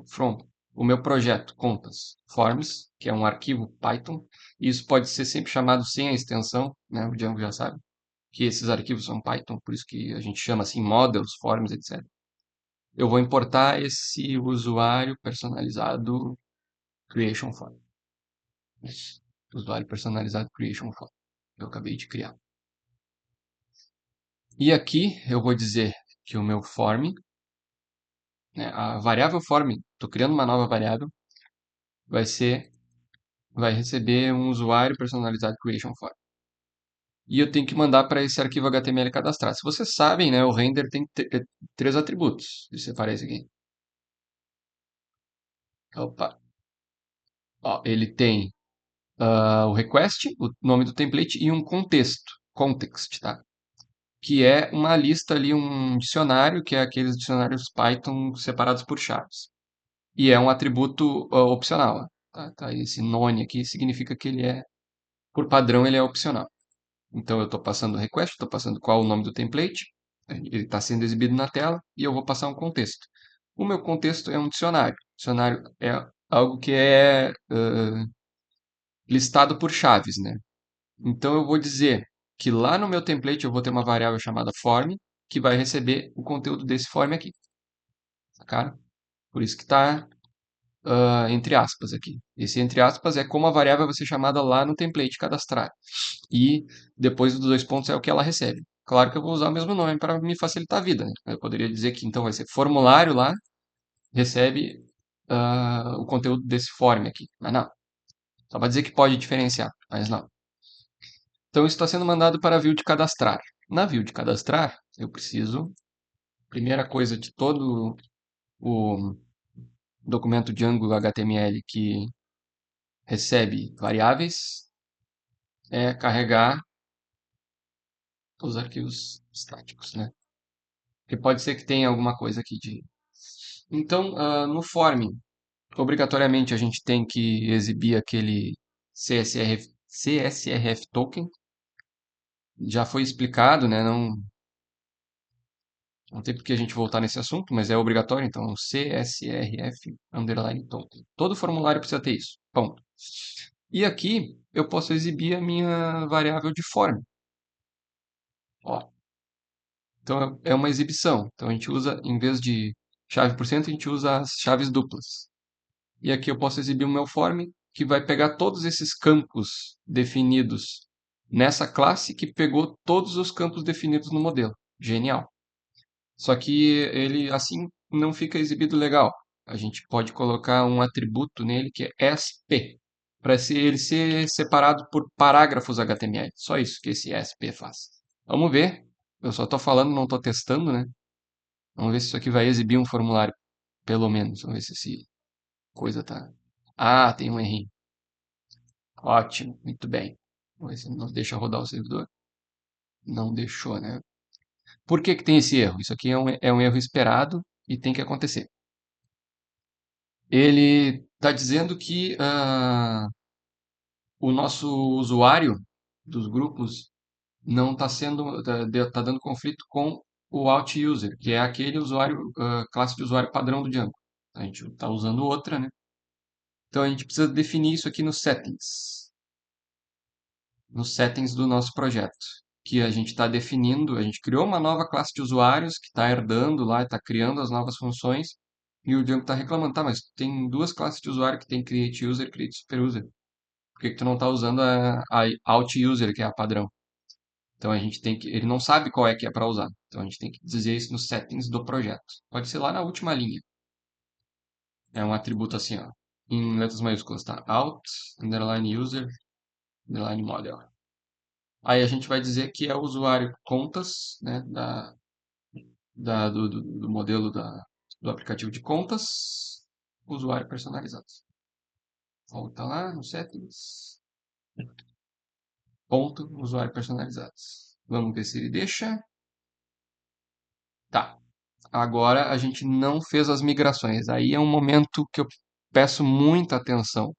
A: From o meu projeto contas forms, que é um arquivo Python, e isso pode ser sempre chamado sem a extensão, né? O Django já sabe que esses arquivos são Python, por isso que a gente chama assim models, forms, etc. Eu vou importar esse usuário personalizado creation form. Usuário personalizado creation form. Eu acabei de criar. E aqui eu vou dizer que o meu form, né, a variável form, estou criando uma nova variável, vai ser, vai receber um usuário personalizado creation form. E eu tenho que mandar para esse arquivo HTML cadastrar. Se vocês sabem, né, o render tem três atributos. Eu separei isso aqui. Opa. Ó, ele tem o request, o nome do template e um contexto, context, tá? Que é uma lista ali, um dicionário, que é aqueles dicionários Python separados por chaves. E é um atributo opcional. Tá? Tá? Esse none aqui significa que ele é, por padrão, ele é opcional. Então eu estou passando o request, estou passando qual é o nome do template, ele está sendo exibido na tela e eu vou passar um contexto. O meu contexto é um dicionário. Dicionário é algo que é listado por chaves, né? Então eu vou dizer que lá no meu template eu vou ter uma variável chamada form que vai receber o conteúdo desse form aqui. Sacaram? Por isso que está entre aspas aqui. Esse entre aspas é como a variável vai ser chamada lá no template cadastrar. E depois dos dois pontos é o que ela recebe. Claro que eu vou usar o mesmo nome para me facilitar a vida, né? Eu poderia dizer que então vai ser formulário lá, recebe o conteúdo desse form aqui. Mas não. Só para dizer que pode diferenciar, mas não. Então isso está sendo mandado para a view de cadastrar. Na view de cadastrar, eu preciso, primeira coisa de todo o documento Django HTML que recebe variáveis, é carregar os arquivos estáticos, né? Porque pode ser que tenha alguma coisa aqui de... Então, no form, obrigatoriamente a gente tem que exibir aquele CSRF token. Já foi explicado, né? Não, Não tem por que a gente voltar nesse assunto, mas é obrigatório, então CSRF underline token. Todo formulário precisa ter isso. Ponto. E aqui eu posso exibir a minha variável de forma. Ó, então é uma exibição. Então a gente usa, em vez de chave por cento, a gente usa as chaves duplas. E aqui eu posso exibir o meu form, que vai pegar todos esses campos definidos nessa classe que pegou todos os campos definidos no modelo. Genial. Só que ele assim não fica exibido legal. A gente pode colocar um atributo nele que é SP, para ele ser separado por parágrafos HTML. Só isso que esse SP faz. Vamos ver. Eu só estou falando, não estou testando, né? Vamos ver se isso aqui vai exibir um formulário, pelo menos. Vamos ver se esse coisa tá. Ah, tem um errinho. Ótimo, muito bem. Vamos ver se não deixa rodar o servidor. Não deixou, né? Por que que tem esse erro? Isso aqui é um erro esperado e tem que acontecer. Ele está dizendo que o nosso usuário dos grupos não está sendo, tá dando conflito com o out user, que é aquele usuário, classe de usuário padrão do Django. A gente está usando outra, né? Então a gente precisa definir isso aqui nos settings do nosso projeto, que a gente está definindo, a gente criou uma nova classe de usuários que está herdando lá, está criando as novas funções, e o Django está reclamando, tá, mas tem duas classes de usuário que tem create user e create super user. Por que que tu não está usando a out user, que é a padrão? Então a gente tem que, ele não sabe qual é que é para usar. Então a gente tem que dizer isso nos settings do projeto. Pode ser lá na última linha. É um atributo assim, ó, em letras maiúsculas, tá? Out, underline user, underline model. Aí a gente vai dizer que é o usuário contas, né, do modelo do aplicativo de contas, usuário personalizado. Volta lá no settings, ponto, usuário personalizados. Vamos ver se ele deixa. Tá. Agora a gente não fez as migrações. Aí é um momento que eu peço muita atenção,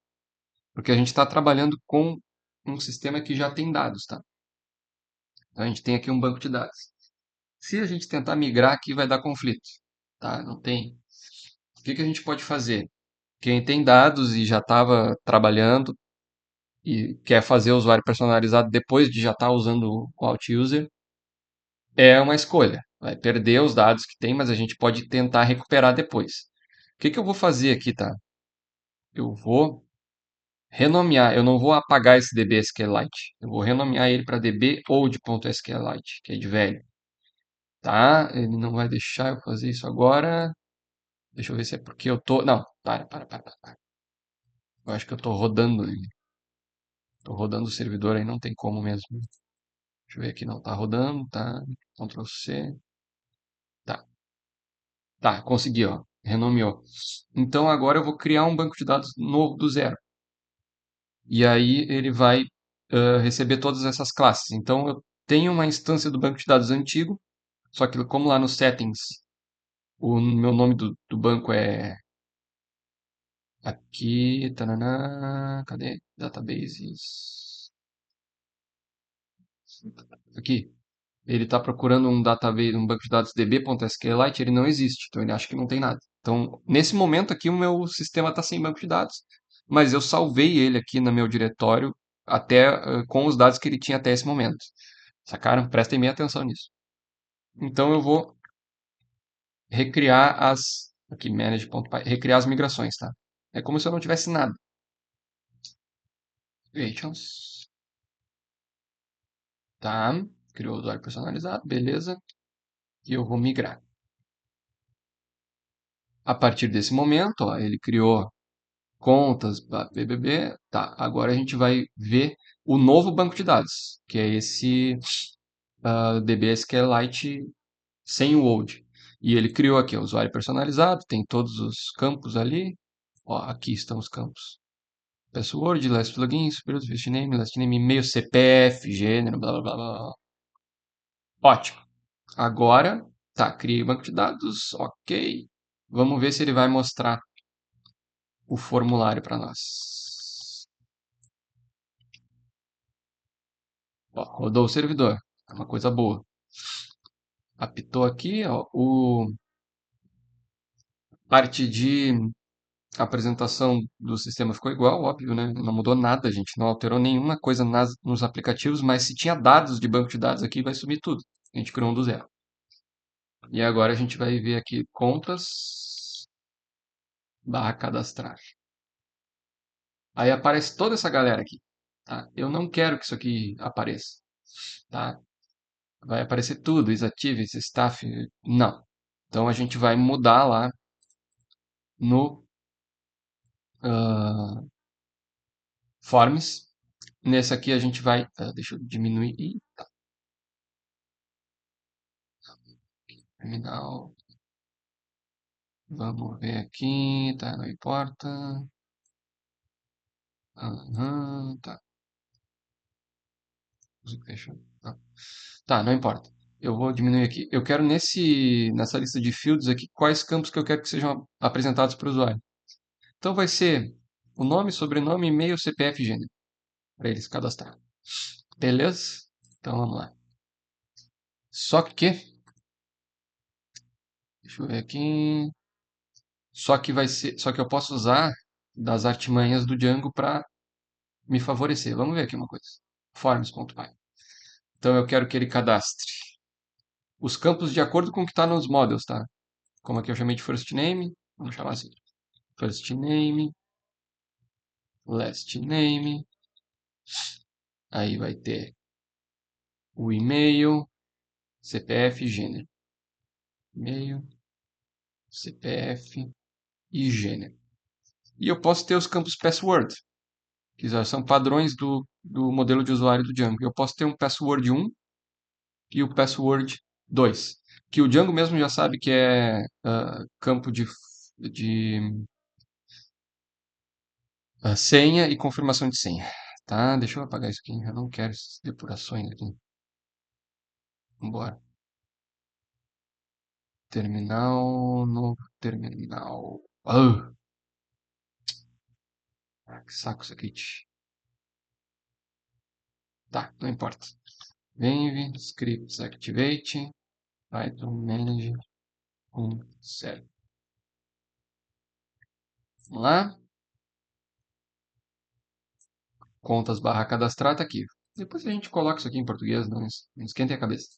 A: porque a gente está trabalhando com um sistema que já tem dados, tá? Então a gente tem aqui um banco de dados. Se a gente tentar migrar aqui, vai dar conflito, tá? Não tem. O que que a gente pode fazer? Quem tem dados e já estava trabalhando e quer fazer o usuário personalizado depois de já estar usando o Alt-User, é uma escolha. Vai perder os dados que tem, mas a gente pode tentar recuperar depois. O que que eu vou fazer aqui, tá? Eu vou renomear, eu não vou apagar esse DB SQLite. Eu vou renomear ele para DB old.sqlite, que é de velho. Tá? Ele não vai deixar eu fazer isso agora. Deixa eu ver se é porque eu tô. Não, para. Eu acho que eu tô rodando ele. Tô rodando o servidor aí, não tem como mesmo. Deixa eu ver aqui, não tá rodando, tá? Ctrl C. Tá, tá, consegui, ó. Renomeou. Então agora eu vou criar um banco de dados novo do zero. E aí ele vai receber todas essas classes. Então eu tenho uma instância do banco de dados antigo, só que como lá nos settings o meu nome do banco é aqui, tananã, cadê? Databases. Aqui. Ele está procurando um database, um banco de dados db.sqlite, ele não existe, então ele acha que não tem nada. Então, nesse momento aqui, o meu sistema está sem banco de dados, mas eu salvei ele aqui no meu diretório até com os dados que ele tinha até esse momento. Sacaram? Prestem bem atenção nisso. Então eu vou recriar aqui manage.py, recriar as migrações, tá? É como se eu não tivesse nada. Creations, tá? Criou o usuário personalizado, beleza. E eu vou migrar. A partir desse momento, ó, ele criou contas, BBB. Tá, agora a gente vai ver o novo banco de dados, que é esse DB SQLite sem o old. E ele criou aqui o usuário personalizado, tem todos os campos ali. Ó, aqui estão os campos. Password, last login, super last name, e-mail, CPF, gênero, blá blá blá blá. Ótimo. Agora, tá, criei o banco de dados, ok. Vamos ver se ele vai mostrar o formulário para nós. Ó, rodou o servidor. É uma coisa boa. Apitou aqui, ó, o parte de apresentação do sistema ficou igual, óbvio, né? Não mudou nada, a gente não alterou nenhuma coisa nos aplicativos, mas se tinha dados de banco de dados aqui, vai sumir tudo. A gente criou um do zero. E agora a gente vai ver aqui contas barra cadastrar. Aí aparece toda essa galera aqui, tá? Eu não quero que isso aqui apareça, tá? Vai aparecer tudo, Isatives, Staff, não. Então a gente vai mudar lá no ah, Forms. Nesse aqui a gente vai, deixa eu diminuir, terminal. Vamos ver aqui, tá, não importa. Aham, tá. Deixa eu, tá. Tá, não importa. Eu vou diminuir aqui. Eu quero nessa lista de fields aqui quais campos que eu quero que sejam apresentados para o usuário. Então vai ser o nome, sobrenome, e-mail, CPF e gênero, para eles cadastrar. Beleza? Então vamos lá. Só que, deixa eu ver aqui. Só que eu posso usar das artimanhas do Django para me favorecer. Vamos ver aqui uma coisa. Forms.py. Então eu quero que ele cadastre os campos de acordo com o que está nos models, tá? Como aqui eu chamei de first name, vamos chamar assim. First name, last name, aí vai ter o e-mail, CPF e gênero. E-mail, CPF e gênero. E eu posso ter os campos password, que já são padrões do modelo de usuário do Django. Eu posso ter um password 1 e o password 2, que o Django mesmo já sabe que é campo de senha e confirmação de senha. Tá, deixa eu apagar isso aqui. Eu não quero essas depurações aqui. Vambora. Terminal, novo terminal. Que saco isso aqui. Tá, não importa. Env, scripts activate, Python manage, 0. Vamos lá. Contas barra cadastrar tá aqui. Depois a gente coloca isso aqui em português, não esquentem a cabeça.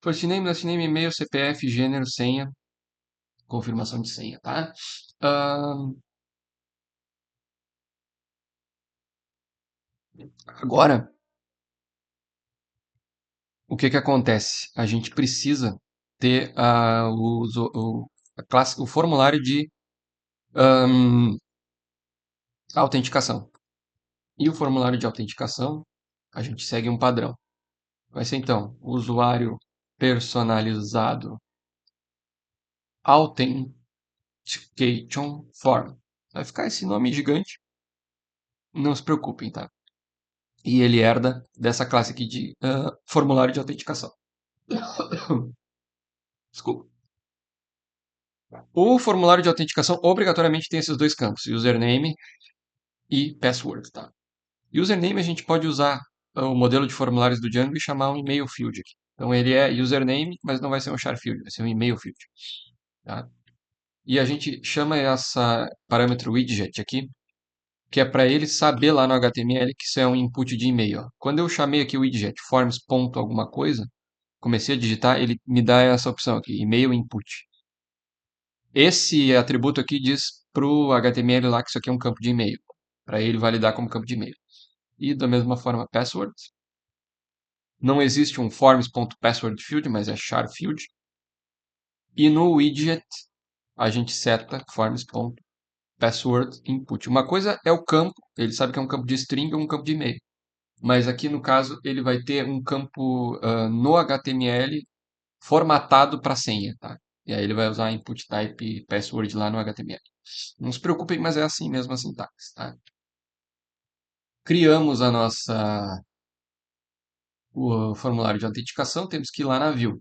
A: First name, last name, e-mail, CPF, gênero, senha, confirmação de senha, tá? Agora, o que que acontece? A gente precisa ter o formulário de ahn, autenticação. E o formulário de autenticação, a gente segue um padrão. Vai ser então, usuário personalizado Authentication Form. Vai ficar esse nome gigante, não se preocupem, tá? E ele herda dessa classe aqui de formulário de autenticação. Desculpa. O formulário de autenticação obrigatoriamente tem esses dois campos, username e password, tá? Username a gente pode usar o modelo de formulários do Django e chamar um email field aqui. Então ele é username, mas não vai ser um char field, vai ser um email field, tá? E a gente chama essa parâmetro widget aqui, que é para ele saber lá no HTML que isso é um input de e-mail. Ó. Quando eu chamei aqui o widget forms ponto alguma coisa, comecei a digitar, ele me dá essa opção aqui, e-mail input. Esse atributo aqui diz para o HTML lá que isso aqui é um campo de e-mail, para ele validar como campo de e-mail. E da mesma forma, password. Não existe um forms.password field, mas é char field. E no widget, a gente seta forms.password input. Uma coisa é o campo, ele sabe que é um campo de string ou um campo de e-mail. Mas aqui no caso, ele vai ter um campo no HTML formatado para senha, tá? E aí ele vai usar input type password lá no HTML. Não se preocupem, mas é assim mesmo a sintaxe, tá? Criamos o formulário de autenticação, temos que ir lá na view,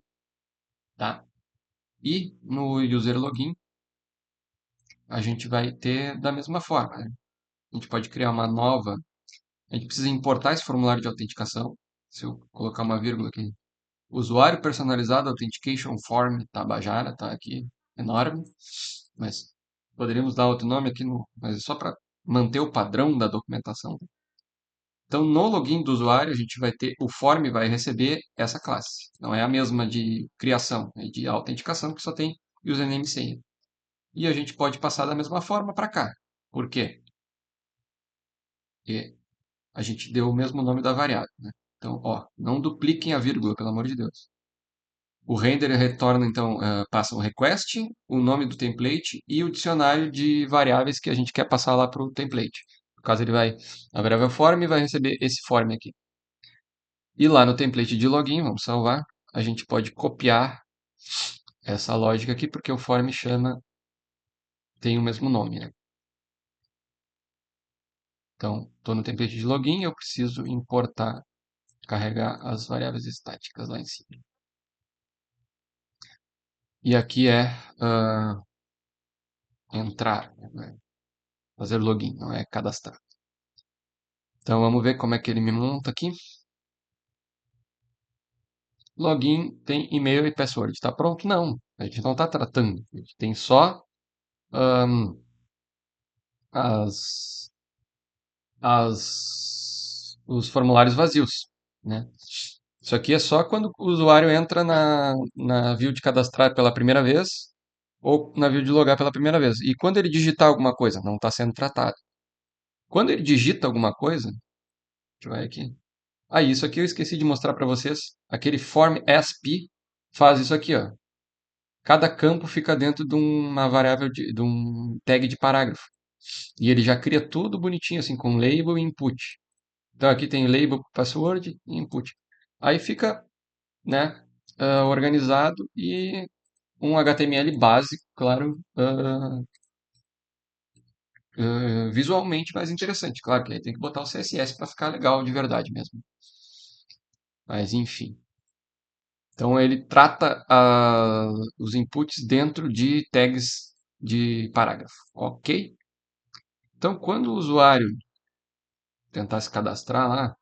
A: tá? E no user login, a gente vai ter da mesma forma, né? A gente pode criar uma nova, a gente precisa importar esse formulário de autenticação. Se eu colocar uma vírgula aqui, Usuário personalizado Authentication Form Tabajara, tá aqui, enorme, mas poderíamos dar outro nome aqui, mas é só para manter o padrão da documentação. Então, no login do usuário, a gente vai ter, o form vai receber essa classe. Não é a mesma de criação, é de autenticação, que só tem username e senha. E a gente pode passar da mesma forma para cá. Por quê? Porque a gente deu o mesmo nome da variável, né? Então, ó, não dupliquem a vírgula, pelo amor de Deus. O render retorna, então, passa um request, o nome do template e o dicionário de variáveis que a gente quer passar lá para o template. No caso, ele vai, a variável form vai receber esse form aqui. E lá no template de login, vamos salvar, a gente pode copiar essa lógica aqui, porque o form chama, tem o mesmo nome, né? Então, estou no template de login, eu preciso importar, carregar as variáveis estáticas lá em cima. E aqui é entrar, né? Fazer login, não é cadastrar. Então vamos ver como é que ele me monta aqui. Login tem e-mail e password. Está pronto? Não. A gente não está tratando. A gente tem só as, os formulários vazios, né? Isso aqui é só quando o usuário entra na view de cadastrar pela primeira vez ou na view de logar pela primeira vez. E quando ele digitar alguma coisa, não está sendo tratado. Quando ele digita alguma coisa, deixa eu ver aqui. Ah, isso aqui eu esqueci de mostrar para vocês. Aquele form SP faz isso aqui, ó. Cada campo fica dentro de uma variável de um tag de parágrafo. E ele já cria tudo bonitinho assim com label e input. Então aqui tem label, password e input. Aí fica, né, organizado e um HTML básico, claro, visualmente mais interessante. Claro que aí tem que botar o CSS para ficar legal de verdade mesmo. Mas enfim. Então ele trata os inputs dentro de tags de parágrafo, ok? Então quando o usuário tentar se cadastrar lá,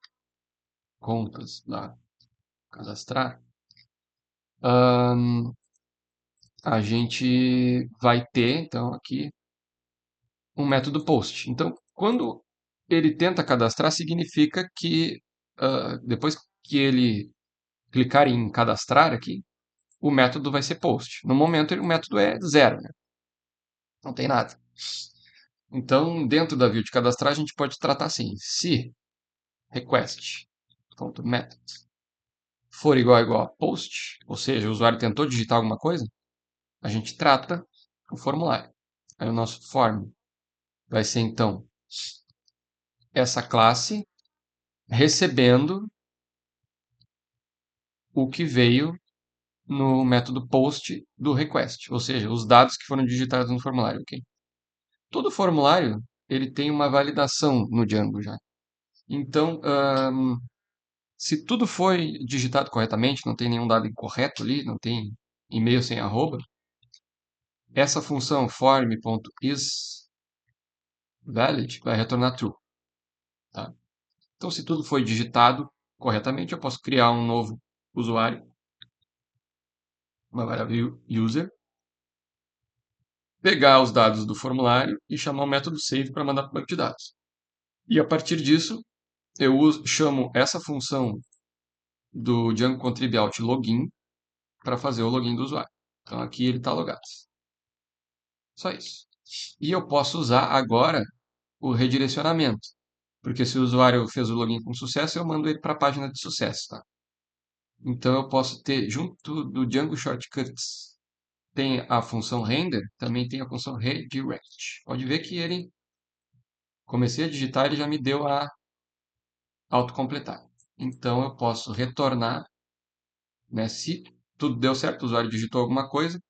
A: contas lá, cadastrar, a gente vai ter então aqui um método post. Então quando ele tenta cadastrar, significa que depois que ele clicar em cadastrar aqui, o método vai ser post. No momento o método é zero, né? Não tem nada. Então, dentro da view de cadastrar, a gente pode tratar assim: se request.method for igual a post, ou seja, o usuário tentou digitar alguma coisa, a gente trata o formulário. Aí o nosso form vai ser então essa classe recebendo o que veio no método post do request, ou seja, os dados que foram digitados no formulário, ok? Todo formulário ele tem uma validação no Django já. Então, se tudo foi digitado corretamente, não tem nenhum dado incorreto ali, não tem e-mail sem arroba, essa função form.isValid vai retornar true. Tá? Então, se tudo foi digitado corretamente, eu posso criar um novo usuário, uma variável user, pegar os dados do formulário e chamar o método save para mandar para o banco de dados. E a partir disso, eu chamo essa função do Django Contrib Login para fazer o login do usuário. Então aqui ele está logado. Só isso. E eu posso usar agora o redirecionamento. Porque se o usuário fez o login com sucesso, eu mando ele para a página de sucesso. Tá? Então eu posso ter, junto do Django Shortcuts, tem a função render, também tem a função redirect. Pode ver que ele, comecei a digitar, ele já me deu a autocompletar. Então eu posso retornar, né, se tudo deu certo, o usuário digitou alguma coisa,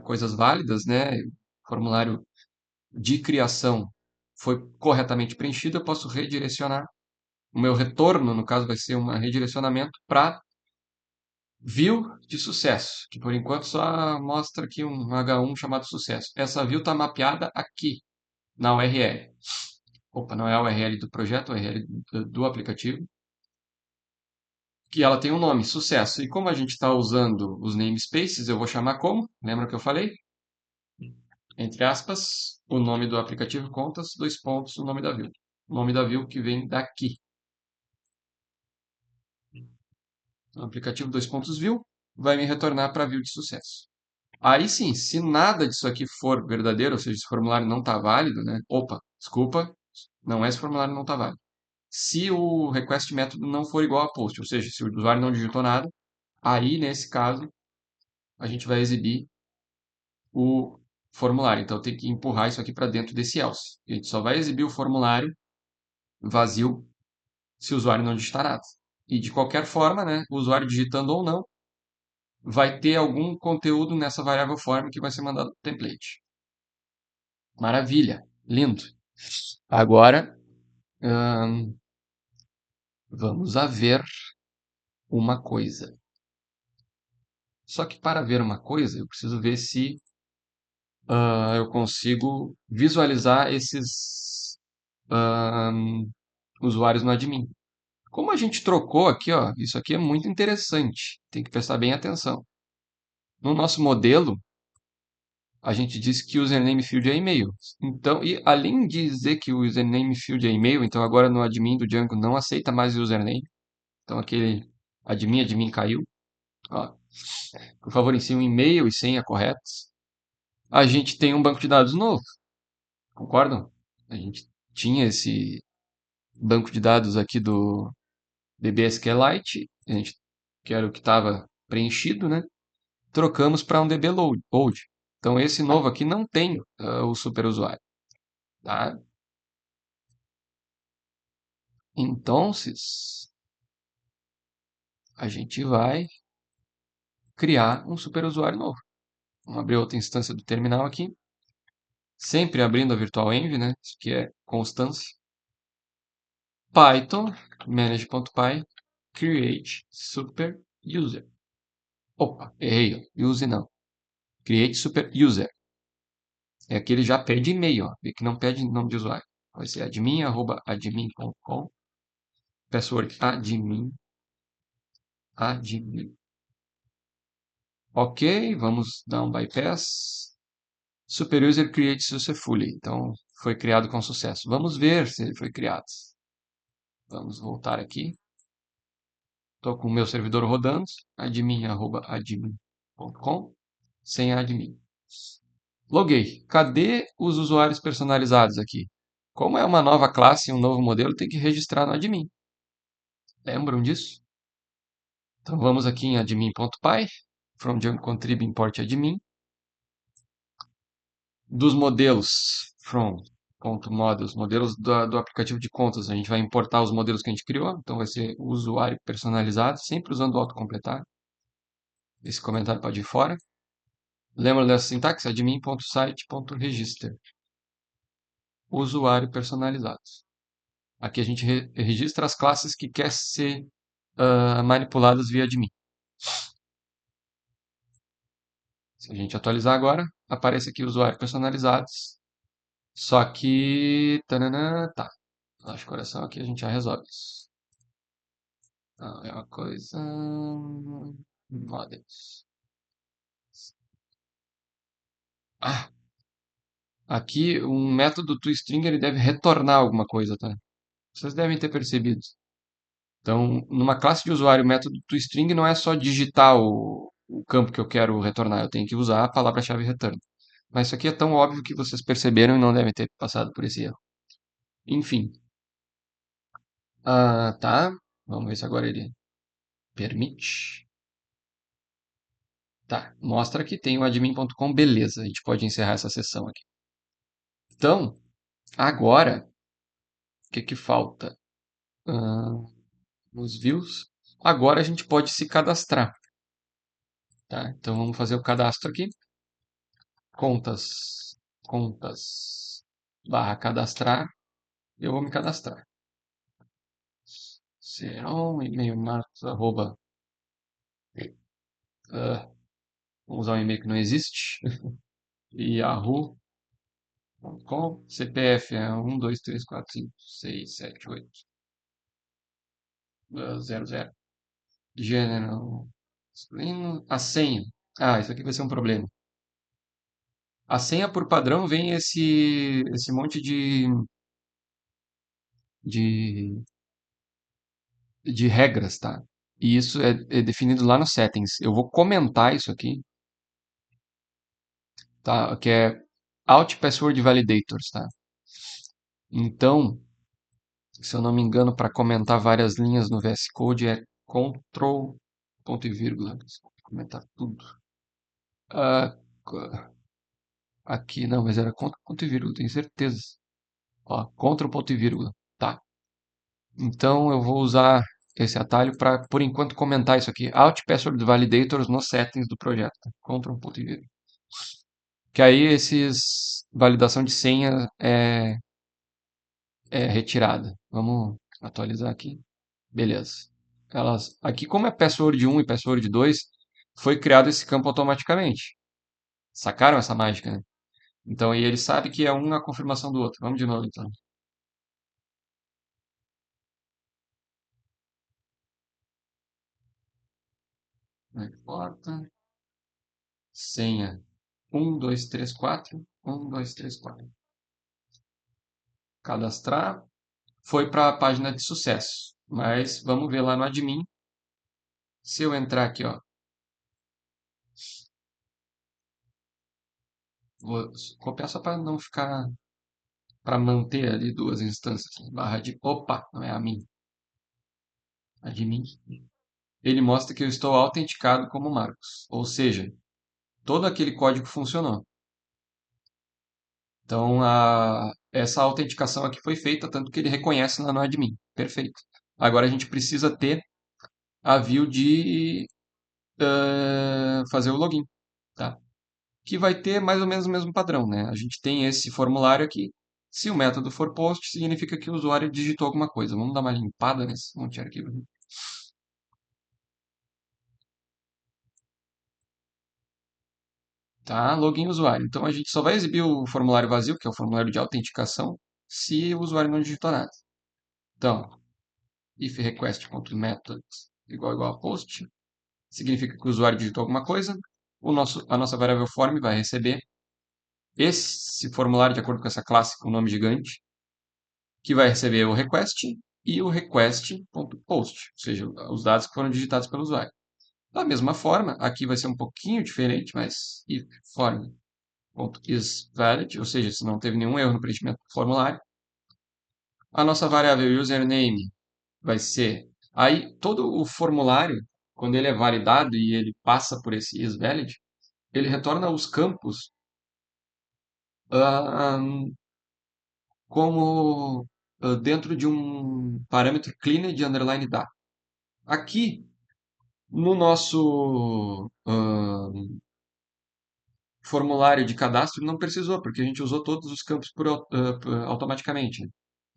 A: coisas válidas, né, formulário de criação foi corretamente preenchido, eu posso redirecionar. O meu retorno, no caso, vai ser um redirecionamento para view de sucesso, que por enquanto só mostra aqui um H1 chamado sucesso. Essa view está mapeada aqui na URL. Opa, não é a URL do projeto, é a URL do aplicativo. que ela tem um nome, sucesso. E como a gente está usando os namespaces, eu vou chamar como? Lembra que eu falei? Entre aspas, o nome do aplicativo contas, dois pontos, o nome da view. O nome da view que vem daqui. O aplicativo dois pontos view vai me retornar para a view de sucesso. Aí sim, se nada disso aqui for verdadeiro, ou seja, esse formulário não está válido, né? Opa, desculpa, não é esse formulário não está válido. Se o request método não for igual a post, ou seja, se o usuário não digitou nada, aí nesse caso a gente vai exibir o formulário. Então tem que empurrar isso aqui para dentro desse else. A gente só vai exibir o formulário vazio se o usuário não digitar nada. E de qualquer forma, né, o usuário digitando ou não, vai ter algum conteúdo nessa variável form que vai ser mandado para o template. Maravilha, lindo. Agora, vamos a ver uma coisa. Só que para ver uma coisa, eu preciso ver se eu consigo visualizar esses usuários no admin. Como a gente trocou aqui, ó, isso aqui é muito interessante. Tem que prestar bem atenção. No nosso modelo, a gente disse que o username field é e-mail. Então, e além de dizer que o username field é e-mail, então agora no admin do Django não aceita mais o username. Então aquele admin caiu. Ó, por favor, ensine um e-mail e senha corretos. A gente tem um banco de dados novo. Concordam? A gente tinha esse banco de dados aqui do DB SQLite, que era o que estava preenchido, né? Trocamos para um DB Load. Então esse novo aqui não tem o superusuário, tá? Então, a gente vai criar um superusuário novo. Vamos abrir outra instância do terminal aqui, sempre abrindo a virtual env, né? Isso aqui é constância. Python manage.py create super user. Opa, errei, use não. Create super user. É que ele já pede e-mail, ó. Vê que não pede nome de usuário. Vai ser admin@admin.com. Password admin. Ok, vamos dar um bypass. Super user create successfully. Então, foi criado com sucesso. Vamos ver se ele foi criado. Vamos voltar aqui. Estou com o meu servidor rodando. admin@admin.com. Sem admin. Loguei. Cadê os usuários personalizados aqui? Como é uma nova classe, um novo modelo, tem que registrar no admin. Lembram disso? Então vamos aqui em admin.py, from Django contrib import admin. Dos modelos, from.models, modelos do aplicativo de contas, a gente vai importar os modelos que a gente criou. Então vai ser o usuário personalizado, sempre usando o autocompletar. Esse comentário pode ir fora. Lembra dessa sintaxe? admin.site.register. Usuário personalizado. Aqui a gente registra as classes que quer ser manipuladas via admin. Se a gente atualizar agora, aparece aqui usuários personalizados. Só que. Tananã, tá. Acho que coração aqui a gente já resolve isso. Então, é uma coisa. Models. Ah, aqui um método toString ele deve retornar alguma coisa, tá? Vocês devem ter percebido. Então, numa classe de usuário, o método toString não é só digitar o campo que eu quero retornar, eu tenho que usar a palavra-chave return. Mas isso aqui é tão óbvio que vocês perceberam e não devem ter passado por esse erro. Enfim. Tá. Vamos ver se agora ele permite. Tá. Mostra que tem o admin.com. Beleza. A gente pode encerrar essa sessão aqui. Então, agora, o que que falta? Ah, nos views. Agora a gente pode se cadastrar. Tá? Então vamos fazer o cadastro aqui. Contas barra cadastrar. Eu vou me cadastrar. Serão e-mail marcos arroba. Vamos usar um e-mail que não existe. Yahoo.com. CPF é 1, 2, 3, 4, 5, 6, 7, 8, 00. General. A senha. Ah, isso aqui vai ser um problema. A senha por padrão vem esse monte de, de regras, tá? E isso é definido lá no settings. Eu vou comentar isso aqui, tá? Que é Alt Password Validators, tá? Então, se eu não me engano, para comentar várias linhas no VS Code é Ctrl, ponto e vírgula. Vou comentar tudo. Ah, aqui não, mas era Ctrl, ponto e vírgula, tenho certeza. Ó, Ctrl, ponto e vírgula. Tá. Então eu vou usar esse atalho para, por enquanto, comentar isso aqui. Alt Password Validators nos settings do projeto. Ctrl, ponto e vírgula. Que aí esses validação de senha é retirada. Vamos atualizar aqui. Beleza. Aqui, como é password 1 e password 2, foi criado esse campo automaticamente. Sacaram essa mágica, né? Então aí ele sabe que é um a confirmação do outro. Vamos de novo, então. Não importa. Senha. 1, 2, 3, 4. 1, 2, 3, 4. Cadastrar. Foi para a página de sucesso. Mas vamos ver lá no admin. Se eu entrar aqui, ó, vou copiar só para não ficar, para manter ali duas instâncias. Barra de, opa, não é a mim, admin. Ele mostra que eu estou autenticado como Marcos. Ou seja, todo aquele código funcionou. Então, essa autenticação aqui foi feita, tanto que ele reconhece lá no admin. Perfeito. Agora a gente precisa ter a view de fazer o login, tá? Que vai ter mais ou menos o mesmo padrão, né? A gente tem esse formulário aqui. Se o método for post, significa que o usuário digitou alguma coisa. Vamos dar uma limpada nesse monte de arquivo. Tá? Login usuário. Então a gente só vai exibir o formulário vazio, que é o formulário de autenticação, se o usuário não digitou nada. Então, if request.method igual a post, significa que o usuário digitou alguma coisa. A nossa variável form vai receber esse formulário de acordo com essa classe com nome gigante, que vai receber o request e o request.post, ou seja, os dados que foram digitados pelo usuário. Da mesma forma, aqui vai ser um pouquinho diferente, mas if form.isValid, ou seja, se não teve nenhum erro no preenchimento do formulário, a nossa variável username vai ser. Aí, todo o formulário, quando ele é validado e ele passa por esse isValid, ele retorna os campos ah, como dentro de um parâmetro cleaned underline data. Aqui, no nosso formulário de cadastro, não precisou, porque a gente usou todos os campos automaticamente.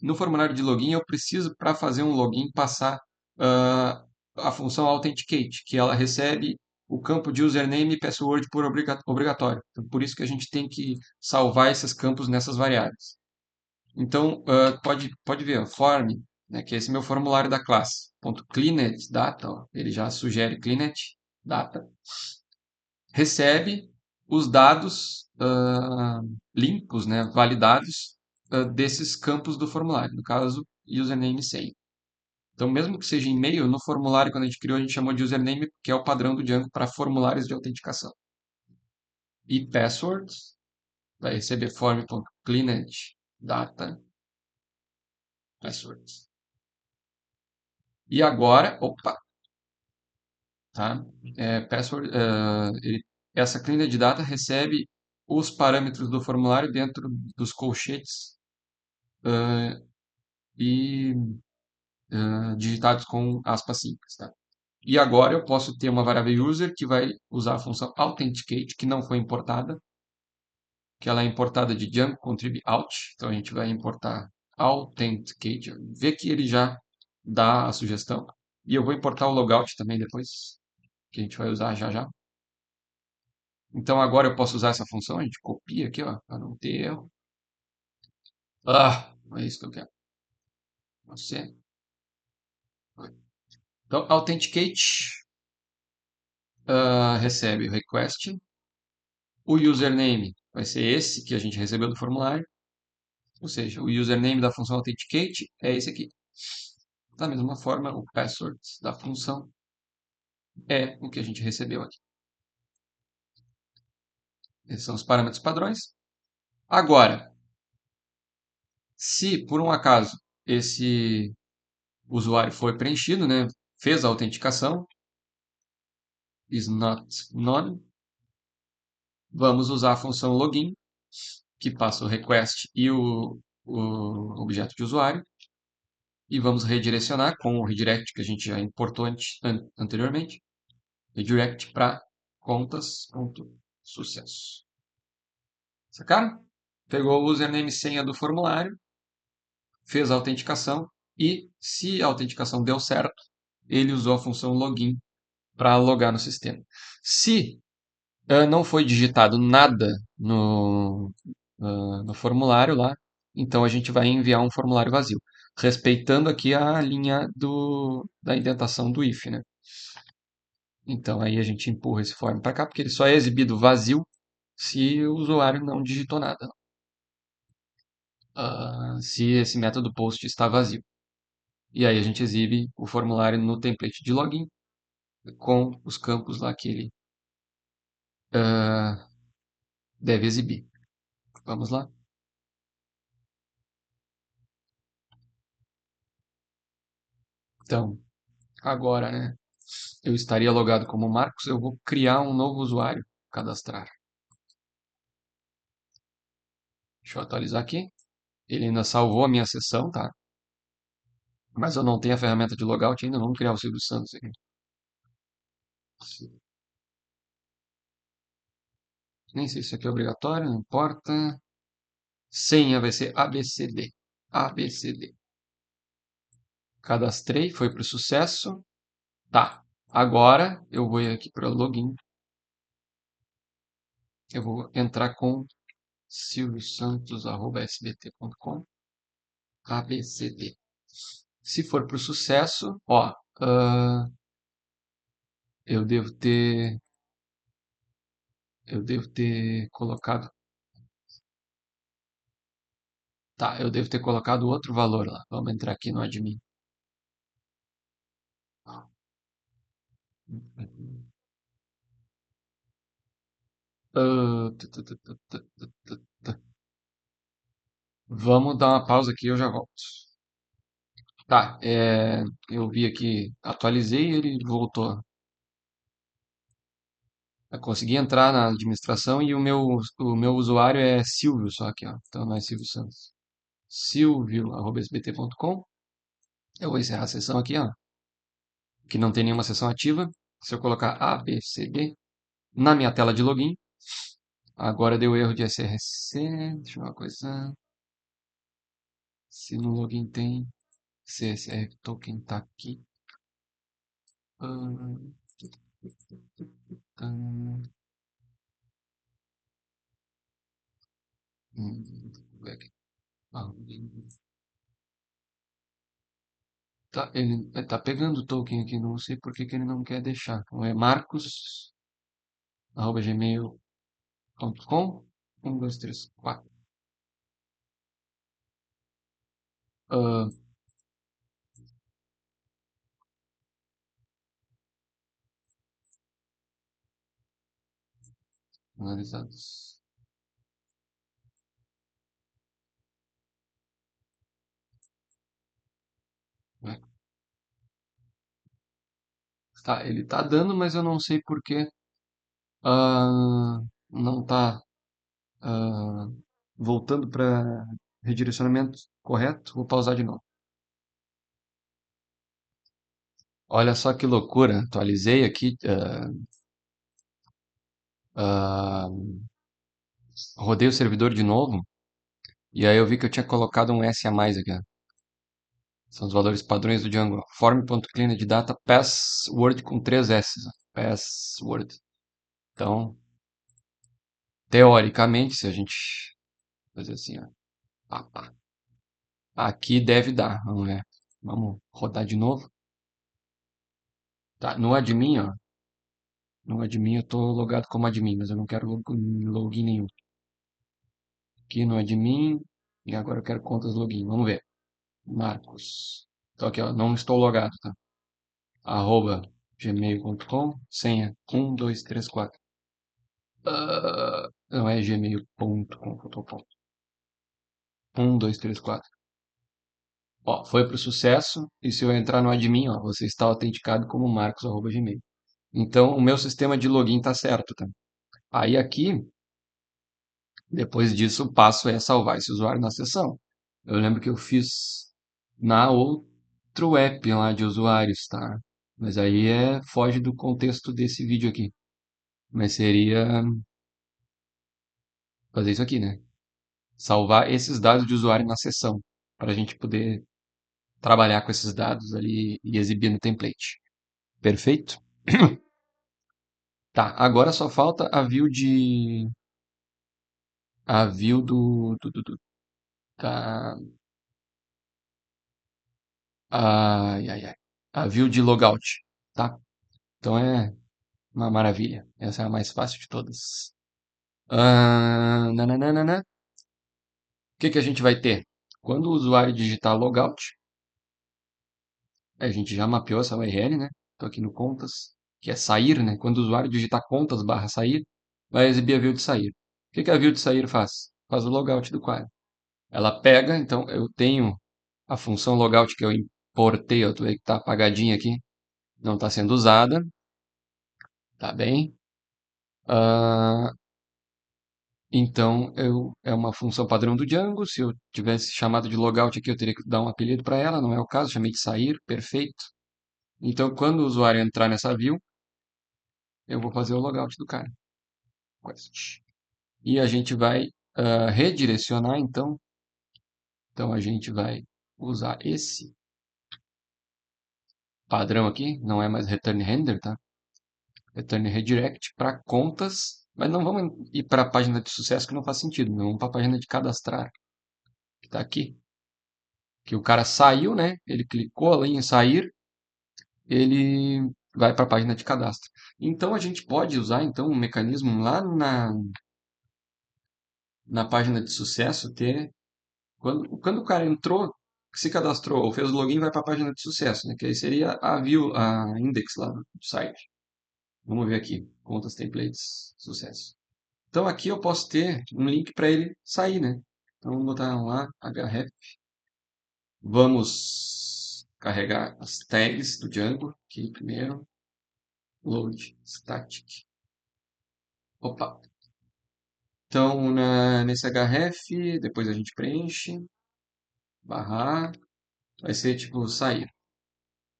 A: No formulário de login, eu preciso, para fazer um login, passar a função Authenticate, que ela recebe o campo de username e password por obrigatório. Então, por isso que a gente tem que salvar esses campos nessas variáveis. Então, pode ver, ó, form, né, que é esse meu formulário da classe, ponto .cleanet data, ó, ele já sugere cleanet data, recebe os dados limpos, né, validados desses campos do formulário, no caso, username e senha. Então, mesmo que seja e-mail, no formulário, quando a gente criou, a gente chamou de username, que é o padrão do Django para formulários de autenticação. E passwords, vai receber form.cleanet data passwords. E agora, opa, tá? Password, essa cleaner de data recebe os parâmetros do formulário dentro dos colchetes e digitados com aspas simples, tá? E agora eu posso ter uma variável user que vai usar a função authenticate, que não foi importada, que ela é importada de Django contrib out. Então a gente vai importar authenticate, ver que ele já dá a sugestão. E eu vou importar o logout também depois, que a gente vai usar já já. Então agora eu posso usar essa função, a gente copia aqui, ó, para não ter erro. Ah, não é isso que eu quero. Você. Então, authenticate recebe o request. O username vai ser esse que a gente recebeu do formulário. Ou seja, o username da função authenticate é esse aqui. Da mesma forma, o password da função é o que a gente recebeu aqui. Esses são os parâmetros padrões. Agora, se por um acaso esse usuário foi preenchido, né, fez a autenticação, is not none, vamos usar a função login, que passa o request e o objeto de usuário, e vamos redirecionar com o redirect que a gente já importou anteriormente, redirect para contas.sucesso. Sacaram? Pegou o username e senha do formulário, fez a autenticação e, se a autenticação deu certo, ele usou a função login para logar no sistema. Se não foi digitado nada no formulário lá, então a gente vai enviar um formulário vazio, respeitando aqui a linha da indentação do if, né? Então aí a gente empurra esse form para cá, porque ele só é exibido vazio se o usuário não digitou nada. Se esse método post está vazio. E aí a gente exibe o formulário no template de login com os campos lá que ele ah, deve exibir. Vamos lá? Então, agora, né? Eu estaria logado como Marcos, eu vou criar um novo usuário, cadastrar. Deixa eu atualizar aqui. Ele ainda salvou a minha sessão, tá? Mas eu não tenho a ferramenta de logout ainda, vamos criar o Silvio Santos aqui. Nem sei se isso aqui é obrigatório, não importa. Senha vai ser ABCD. ABCD. Cadastrei, foi para o sucesso. Tá. Agora eu vou ir aqui para login. Eu vou entrar com silviosantos@sbt.com. ABCD. Se for para o sucesso, ó, eu devo ter, eu devo ter colocado, tá, eu devo ter colocado outro valor lá. Vamos entrar aqui no admin. Vamos dar uma pausa aqui, eu já volto. Tá, eu vi aqui, atualizei e ele voltou. Eu consegui entrar na administração e o meu usuário é Silvio, só aqui, ó. Então não é Silvio Santos. Silvio@sbt.com. Eu vou encerrar a sessão aqui, ó, que não tem nenhuma sessão ativa. Se eu colocar ABCD na minha tela de login, agora deu erro de SRC. Deixa eu ver uma coisa. Se no login tem CSR token, tá aqui. Ahn, ahn, Como é que ah, tá, ele tá pegando o token aqui, não sei por que que ele não quer deixar. Então é marcos@gmail.com. 1, 2, 3, 4. Ah, Analisados. Né? Tá, ele tá dando, mas eu não sei por que não tá ah, voltando para redirecionamento correto. Vou pausar de novo. Olha só que loucura. Atualizei aqui, ah, rodei o servidor de novo e aí eu vi que eu tinha colocado um S a mais aqui, ó. São os valores padrões do Django. Form.cleanedData password com 3 S. Ó. Password. Então, teoricamente, se a gente fazer assim, ó, pá, pá, aqui deve dar. Vamos ver. Vamos rodar de novo. Tá, no admin eu tô logado como admin, mas eu não quero login nenhum. Aqui no admin, e agora eu quero contas login. Vamos ver. Marcos. Então aqui, ó, não estou logado, tá? Arroba gmail.com, senha 1234. Não é gmail.com, ponto. 1234. Ó, foi para o sucesso, e se eu entrar no admin, ó, você está autenticado como marcos@gmail. Então, o meu sistema de login tá certo, tá? Aí aqui, depois disso, o passo é salvar esse usuário na sessão. Eu lembro que eu fiz na outro app lá de usuários, tá? Mas aí foge do contexto desse vídeo aqui. Mas seria fazer isso aqui, né? Salvar esses dados de usuário na sessão, para a gente poder trabalhar com esses dados ali e exibir no template. Perfeito? Tá, agora só falta a view da, ai, ai, ai, a view de logout, tá? Então é uma maravilha. Essa é a mais fácil de todas. Nananana. O que que a gente vai ter? Quando o usuário digitar logout, a gente já mapeou essa URL, né? Estou aqui no contas, que é sair, né? Quando o usuário digitar contas barra sair, vai exibir a view de sair. O que que a view de sair faz? Faz o logout do quadro. Ela pega, então eu tenho a função logout que eu importei, eu tô vendo que está apagadinha aqui, não está sendo usada, tá bem? Ah, então é uma função padrão do Django. Se eu tivesse chamado de logout aqui, eu teria que dar um apelido para ela, não é o caso, chamei de sair, perfeito. Então, quando o usuário entrar nessa view, eu vou fazer o logout do cara. Quest. E a gente vai redirecionar, então. Então, a gente vai usar esse padrão aqui, não é mais return render, tá? Return redirect para contas, mas não vamos ir para a página de sucesso que não faz sentido, não vamos para a página de cadastrar, que está aqui. Que o cara saiu, né? Ele clicou ali em sair, ele vai para a página de cadastro. Então a gente pode usar então um mecanismo lá na página de sucesso ter quando o cara entrou, se cadastrou ou fez o login, vai para a página de sucesso, né? Que aí seria a view, a index lá do site. Vamos ver aqui, contas, templates, sucesso. Então aqui eu posso ter um link para ele sair, né? Então vamos botar lá href. Vamos carregar as tags do Django aqui primeiro. Load static. Opa. Então nesse href, depois a gente preenche, barra, vai ser tipo sair.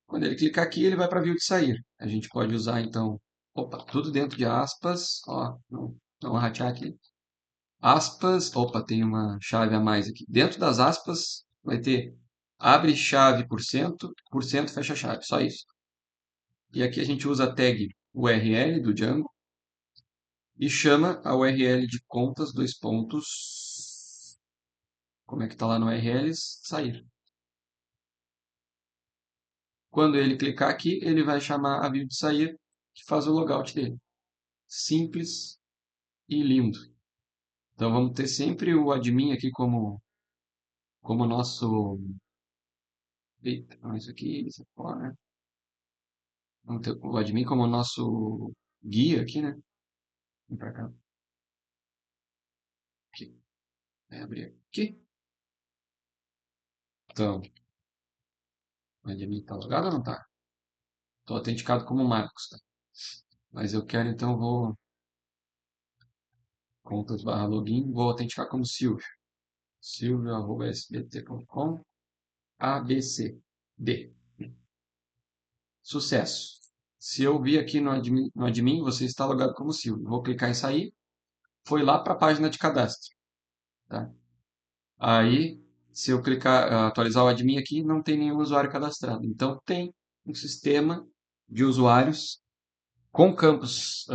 A: Quando ele clicar aqui, ele vai para a view de sair. A gente pode usar então, opa, tudo dentro de aspas, ó, não ratear aqui. Aspas, opa, tem uma chave a mais aqui. Dentro das aspas vai ter abre chave por cento fecha chave, só isso. E aqui a gente usa a tag URL do Django e chama a URL de contas, dois pontos, como é que está lá no URLs, sair. Quando ele clicar aqui, ele vai chamar a view de sair, que faz o logout dele. Simples e lindo. Então vamos ter sempre o admin aqui como nosso. Eita, não, isso é fora. Vamos ter o admin como nosso guia aqui, né? Vem pra cá. Aqui. Vai abrir aqui. Então, o admin tá logado ou não tá? Estou autenticado como Marcos, tá? Mas eu quero, então, vou contas barra login, vou autenticar como Silvio. Silvio@sbt.com ABCD. Sucesso. Se eu vir aqui no admin, você está logado como Silvio. Vou clicar em sair. Foi lá para a página de cadastro. Tá? Aí, se eu clicar, atualizar o admin aqui, não tem nenhum usuário cadastrado. Então, tem um sistema de usuários com campos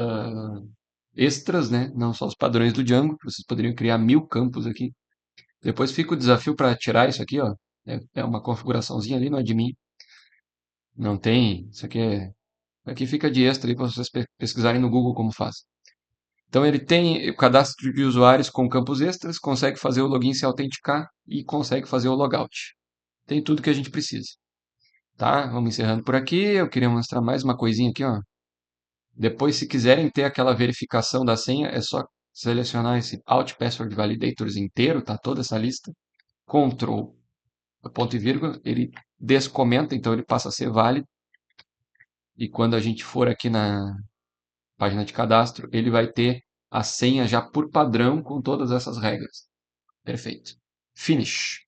A: extras, né? Não só os padrões do Django, que vocês poderiam criar 1000 campos aqui. Depois fica o desafio para tirar isso aqui, ó. É uma configuraçãozinha ali no admin. Não tem, isso aqui Aqui fica de extra aí para vocês pesquisarem no Google como faz. Então ele tem o cadastro de usuários com campos extras, consegue fazer o login se autenticar e consegue fazer o logout. Tem tudo que a gente precisa. Tá? Vamos encerrando por aqui. Eu queria mostrar mais uma coisinha aqui, ó. Depois, se quiserem ter aquela verificação da senha, é só selecionar esse Alt Password Validators inteiro, tá? Toda essa lista. Ctrl, ponto e vírgula, ele descomenta, então ele passa a ser válido. E quando a gente for aqui na página de cadastro, ele vai ter a senha já por padrão com todas essas regras. Perfeito. Finish.